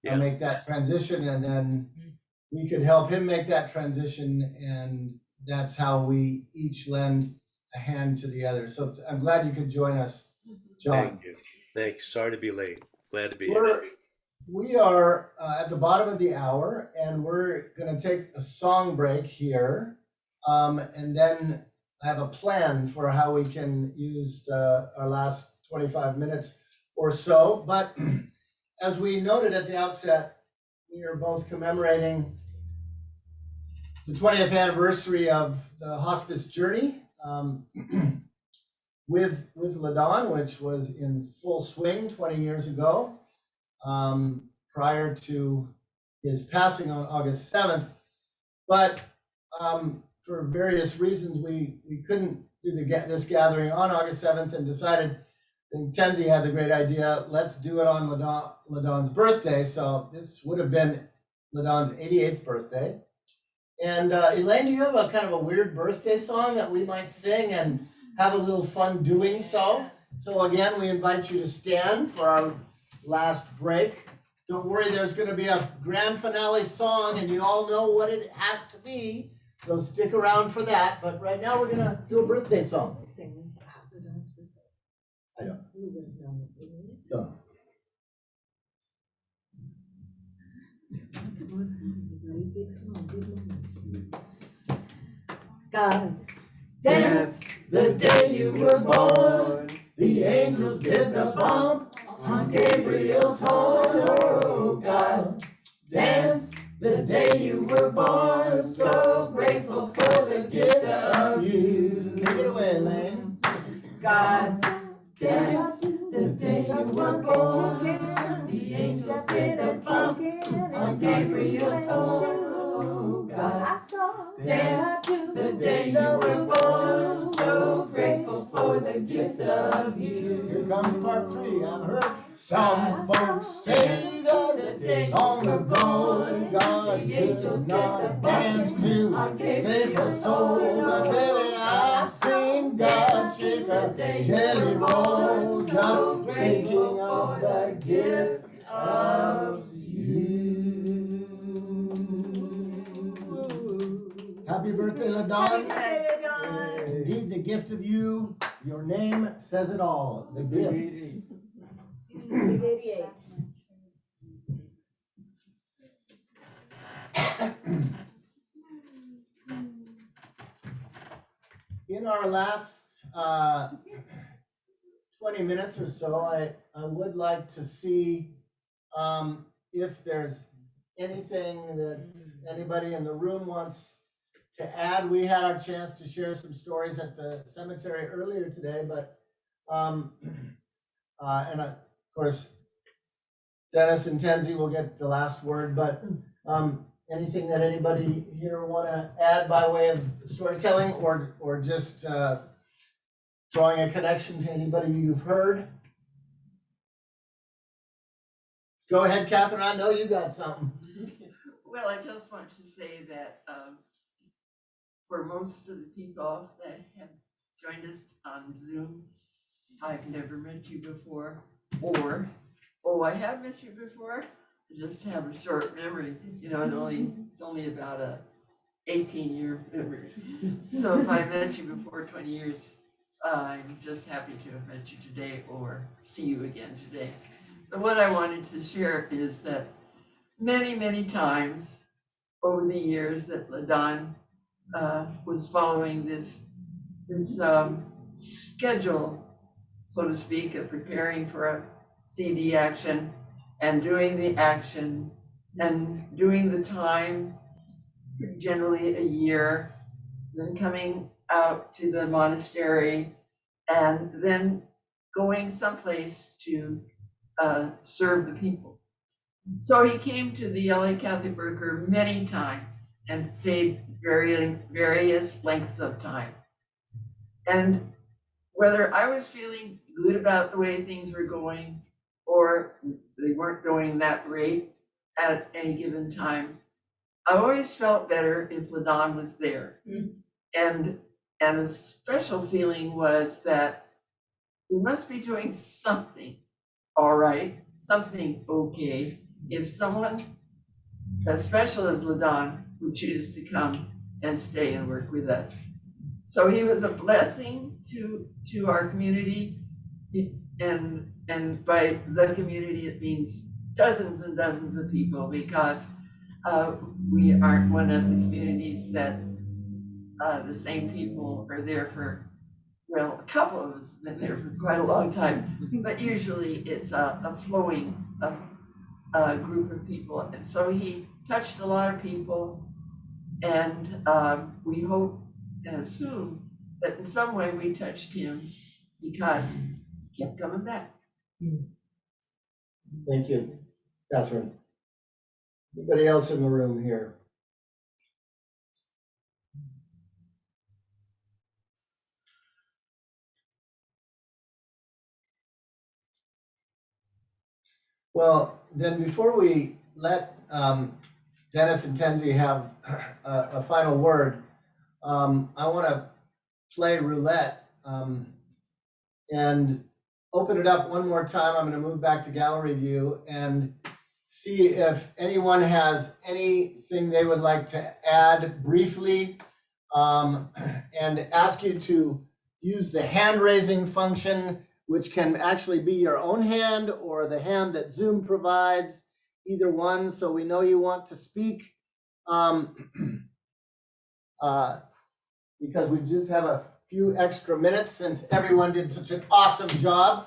make that transition. And then we could help him make that transition. And that's how we each lend a hand to the other. So I'm glad you could join us, John. Thank you. Thanks. Sorry to be late. Glad to be here. We are at the bottom of the hour, and we're going to take a song break here. And then I have a plan for how we can use our last 25 minutes or so. But as we noted at the outset, we are both commemorating the 20th anniversary of the hospice journey with Ladon, which was in full swing 20 years ago, prior to his passing on August 7th. But for various reasons, we couldn't do this gathering on August 7th and decided, I think Tenzi had the great idea, let's do it on Ladon's birthday. So this would have been Ladon's 88th birthday. And Elaine, do you have a kind of a weird birthday song that we might sing and have a little fun doing so? So again, we invite you to stand for our last break. Don't worry, there's going to be a grand finale song, and you all know what it has to be. So stick around for that. But right now, we're going to do a birthday song. I don't. Don't. God danced the day you were born. The angels did the bump on Gabriel's horn. Oh, God danced the day you were born. So grateful for the gift of you. Take it away, Elaine. God danced the day you were born. The angels did the bump on Gabriel's horn. Oh, God danced the day you were born. So grateful for the gift of you. Here comes part 3. I've heard some folks say that long ago God could not dance to save her soul. But baby, I've seen God shake a jelly roll just thinking of the gift of you. Happy birthday, Ladon. Indeed, the gift of you, your name says it all. The gift. Big 88. In our last 20 minutes or so, I would like to see if there's anything that anybody in the room wants to add. We had our chance to share some stories at the cemetery earlier today, but and of course, Dennis and Tenzi will get the last word, but anything that anybody here want to add by way of storytelling or just drawing a connection to anybody you've heard? Go ahead, Catherine. I know you got something. Well, I just want to say that for most of the people that have joined us on Zoom, I've never met you before, or, oh, I have met you before. I just have a short memory, you know, it's only about a 18-year memory. So if I met you before 20 years, I'm just happy to have met you today or see you again today. But what I wanted to share is that many, many times over the years that Ladon was following this schedule, so to speak, of preparing for a CD action and doing the action and doing the time, generally a year, then coming out to the monastery and then going someplace to serve the people. So he came to the LA Catholic Worker many times and stayed various lengths of time. And whether I was feeling good about the way things were going or they weren't going that great at any given time, I always felt better if Ladon was there. And a special feeling was that we must be doing something all right, something okay, if someone as special as Ladon would choose to come and stay and work with us. So he was a blessing to our community, and by the community it means dozens and dozens of people, because we aren't one of the communities that the same people are there for well, a couple of us have been there for quite a long time, but usually it's a flowing group of people. And so he touched a lot of people, and we hope and assume that in some way we touched him because he kept coming back. Thank you, Catherine. Anybody else in the room here? Well, then before we let Dennis and Tenzi have a final word, I want to play roulette and open it up one more time. I'm going to move back to gallery view and see if anyone has anything they would like to add briefly, and ask you to use the hand raising function, which can actually be your own hand or the hand that Zoom provides, either one, so we know you want to speak. Because we just have a few extra minutes since everyone did such an awesome job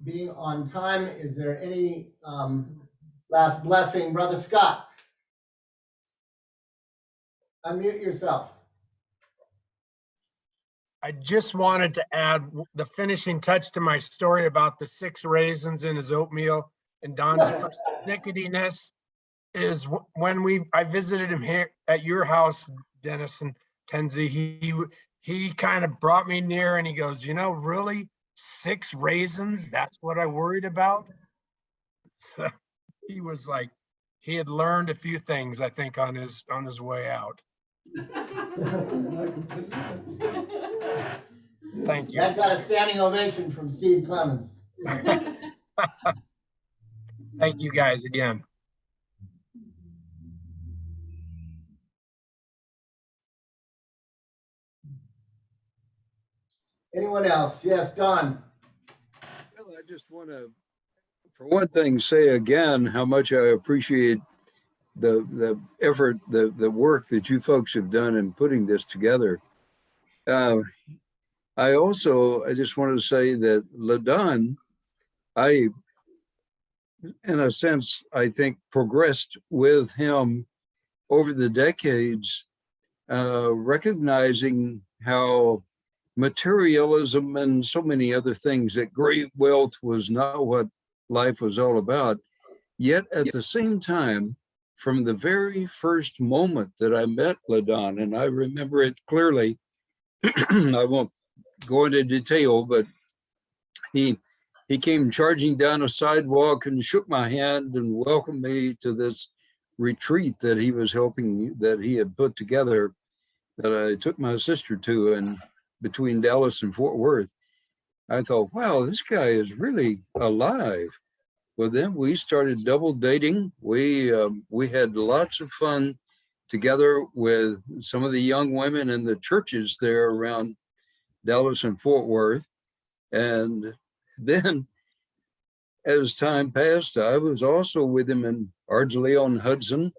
being on time. Is there any last blessing? Brother Scott, unmute yourself. I just wanted to add the finishing touch to my story about the 6 raisins in his oatmeal and Don's persnicketiness is when I visited him here at your house, Dennis and Tenzi, he kind of brought me near and he goes, you know, really 6 raisins? That's what I worried about. He was like, he had learned a few things, I think, on his way out. Thank you. That got a standing ovation from Steve Clemens. Thank you guys again. Anyone else? Yes, Don. Well, I just want to, for one thing, say again how much I appreciate the effort, the work that you folks have done in putting this together. I just wanted to say that Ladon, in a sense, I think progressed with him over the decades, recognizing how materialism and so many other things, that great wealth was not what life was all about. Yet at the same time, from the very first moment that I met Ladon, and I remember it clearly, I won't go into detail, but he came charging down a sidewalk and shook my hand and welcomed me to this retreat that he was helping, that he had put together, that I took my sister to, and between Dallas and Fort Worth. I thought, wow, this guy is really alive. Well, then we started double dating. We had lots of fun together with some of the young women in the churches there around Dallas and Fort Worth. And then as time passed, I was also with him in Ardsley-on-Hudson,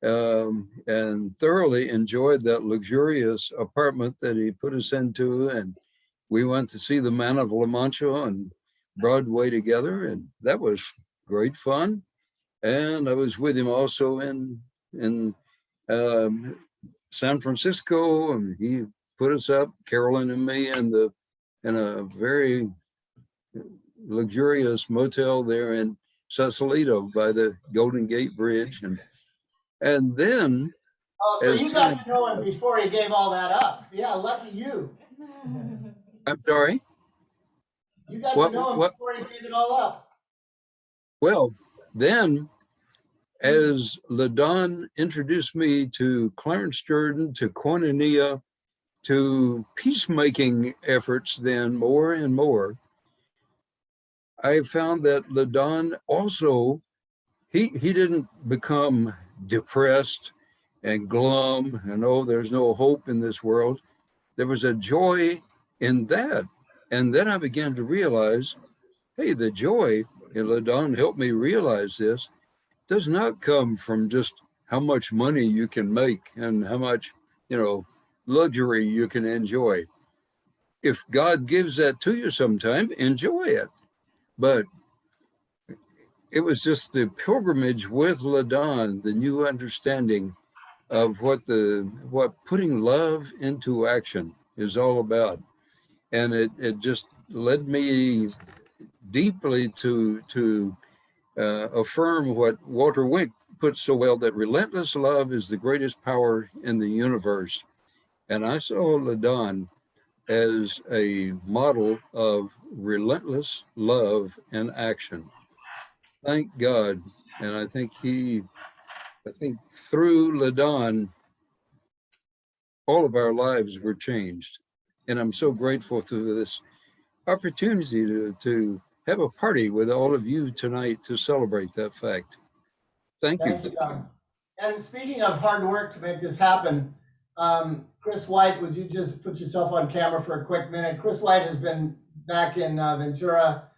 and thoroughly enjoyed that luxurious apartment that he put us into. And we went to see the Man of La Mancha on Broadway together, and that was great fun. And I was with him also in San Francisco, and he put us up, Carolyn and me, in a very luxurious motel there in Sausalito by the Golden Gate Bridge. And then, oh, so you got to know him before he gave all that up. Yeah, lucky you. I'm sorry? You got to know him before he gave it all up. Well, then, as Ladon introduced me to Clarence Jordan, to Koinonia, to peacemaking efforts, then more and more, I found that Ladon also, he didn't become depressed and glum and, oh, there's no hope in this world. There was a joy in that. And then I began to realize, hey, the joy, and Ladon helped me realize this, does not come from just how much money you can make and how much, luxury you can enjoy. if God gives that to you sometime, enjoy it. But it was just the pilgrimage with Ladon, the new understanding of what putting love into action is all about. And it just led me deeply to affirm what Walter Wink put so well, that relentless love is the greatest power in the universe. And I saw Ladon as a model of relentless love and action. Thank God. And I think through Ladon, all of our lives were changed. And I'm so grateful for this opportunity to have a party with all of you tonight to celebrate that fact. Thank you. Thank you, John. And speaking of hard work to make this happen, Chris White, would you just put yourself on camera for a quick minute? Chris White has been back in Ventura,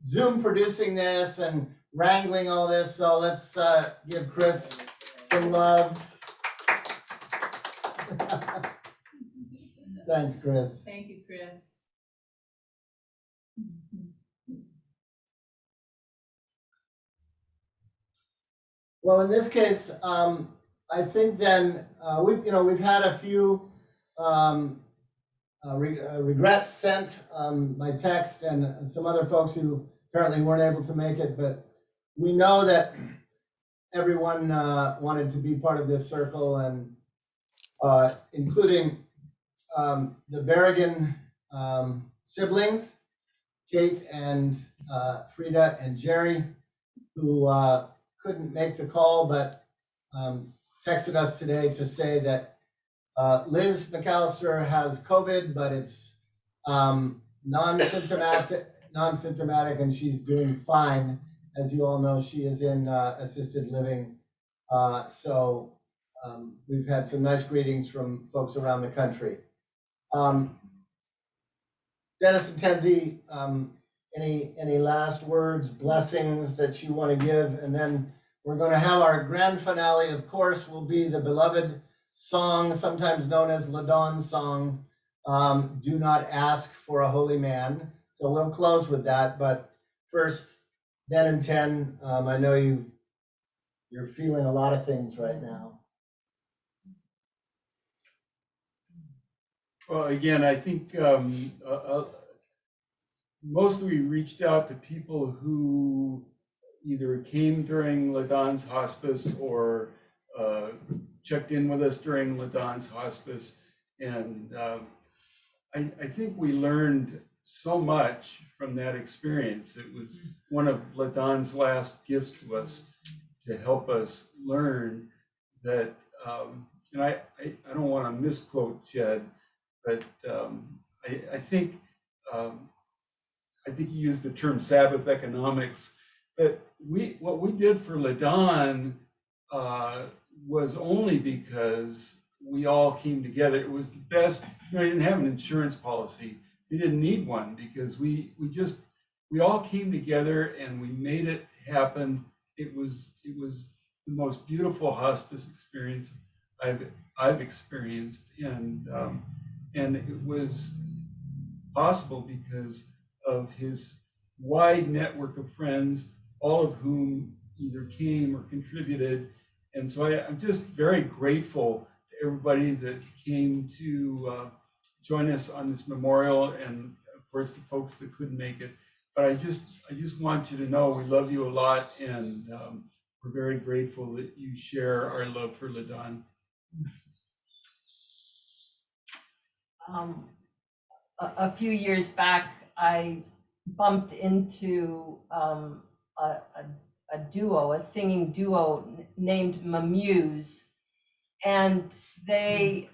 Zoom producing this and wrangling all this. So let's give Chris some love. Thanks, Chris. Thank you, Chris. Well, in this case, I think then we've had a few regrets sent by text, and some other folks who apparently weren't able to make it, but we know that everyone wanted to be part of this circle, and including the Berrigan siblings, Kate and Frida and Jerry, who couldn't make the call, but texted us today to say that Liz McAllister has COVID, but it's non-symptomatic, and she's doing fine. As you all know, she is in assisted living. So we've had some nice greetings from folks around the country. Dennis and Tenzi, any last words, blessings that you want to give? And then we're going to have our grand finale, of course, will be the beloved song, sometimes known as Ladon's song, Do Not Ask for a Holy Man. So we'll close with that. But first, Den and Ten, I know you're feeling a lot of things right now. Well, again, I think mostly we reached out to people who either came during Ladon's hospice or checked in with us during Ladon's hospice. And I think we learned so much from that experience. It was one of Ladon's last gifts to us to help us learn that, and I don't want to misquote Jed, but I think he used the term Sabbath economics. But what we did for Ladon was only because we all came together. It was the best. I didn't have an insurance policy. We didn't need one because we all came together and we made it happen. It was the most beautiful hospice experience I've experienced, and it was possible because of his wide network of friends, all of whom either came or contributed. And so I'm just very grateful to everybody that came to join us on this memorial, and of course the folks that couldn't make it. But I just want you to know we love you a lot, and we're very grateful that you share our love for Ladon. A few years back, I bumped into a duo, a singing duo named Mamuse, and they,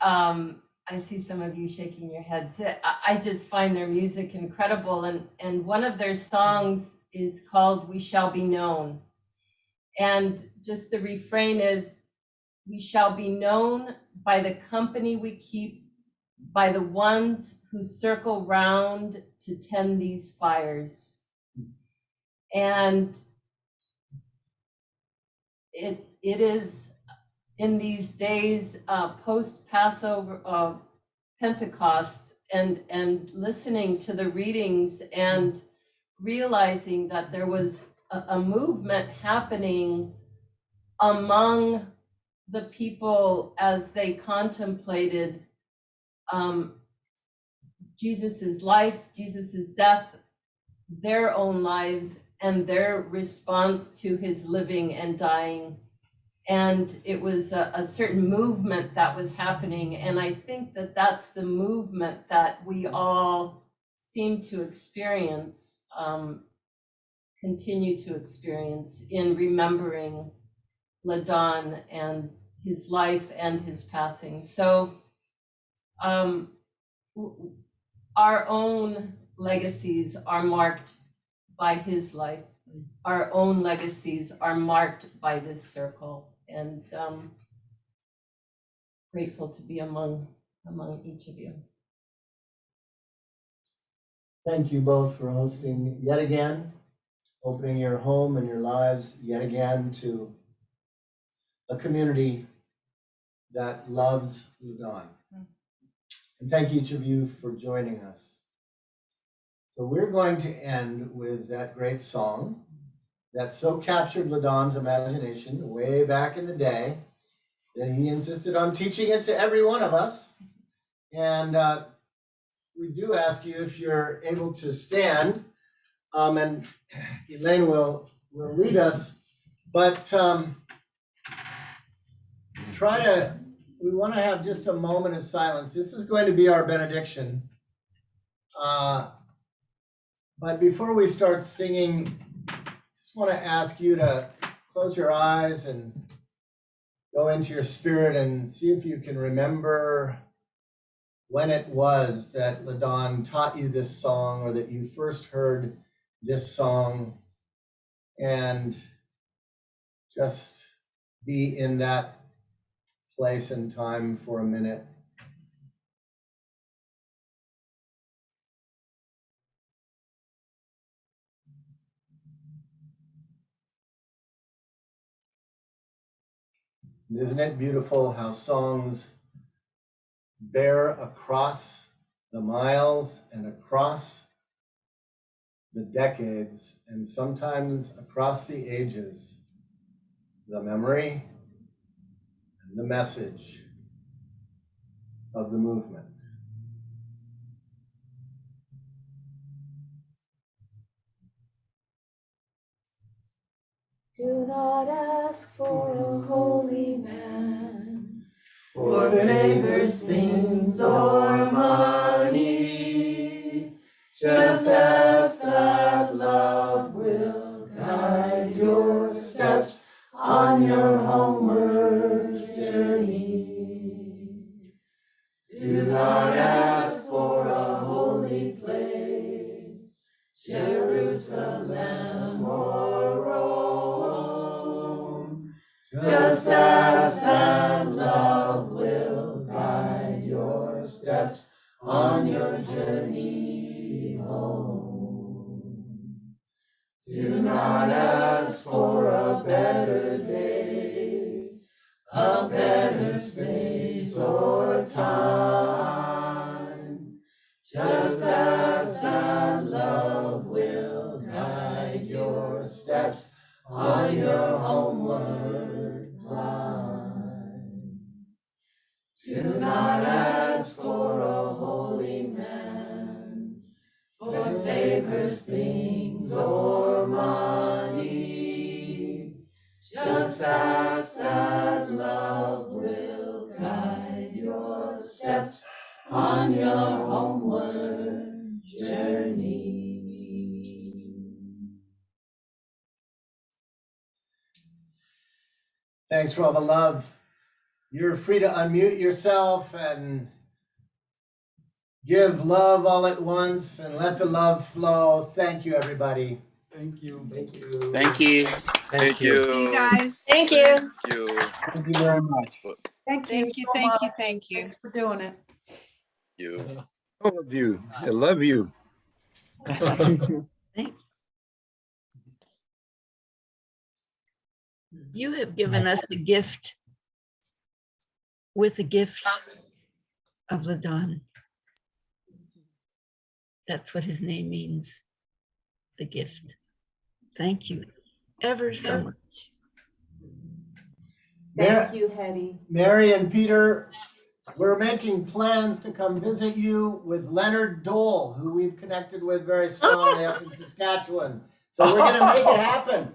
I see some of you shaking your heads. I just find their music incredible, and one of their songs is called We Shall Be Known. And just the refrain is, we shall be known by the company we keep, by the ones who circle round to tend these fires. And it is in these days post-Passover, Pentecost, and listening to the readings and realizing that there was a movement happening among the people as they contemplated Jesus's life, Jesus's death, their own lives, and their response to his living and dying. And it was a certain movement that was happening. And I think that that's the movement that we all seem to experience, continue to experience in remembering Ladon and his life and his passing. So our own legacies are marked by his life. Our own legacies are marked by this circle, and grateful to be among each of you. Thank you both for hosting yet again, opening your home and your lives yet again to a community that loves Ladon. And thank each of you for joining us. So we're going to end with that great song that so captured Ladon's imagination way back in the day that he insisted on teaching it to every one of us. And we do ask you if you're able to stand, and Elaine will lead us, but we want to have just a moment of silence. This is going to be our benediction. But before we start singing, I just want to ask you to close your eyes and go into your spirit and see if you can remember when it was that Ladon taught you this song, or that you first heard this song, and just be in that place and time for a minute. Isn't it beautiful how songs bear across the miles and across the decades and sometimes across the ages the memory and the message of the movement? Do not ask for a holy man, for favors, things, or money. Just ask that love will guide your steps on your homeward journey. Do not ask for a holy place, Jerusalem or Rome. Just ask that love will guide your steps on your journey home. Do not ask for a better day, a better space or time. Just ask that love will guide your steps on your homeward climb. Do not ask for a holy man, for favors, things, or money. Just ask that love will guide your steps on your homeward journey. Thanks for all the love. You're free to unmute yourself and give love all at once and let the love flow. Thank you, everybody. Thank you. Thank you. Thank you. Thank you, guys. Thank you. Thank you. Thank you very much. Thank you. Thank you, so thank you, much. thank you. Thanks for doing it. You. All of you. I love you. You have given us the gift with the gift of Ladon. That's what his name means, the gift. Thank you ever so much. Thank you, Hetty. Mary and Peter, we're making plans to come visit you with Leonard Dole, who we've connected with very strongly up in Saskatchewan. So we're going to make it happen.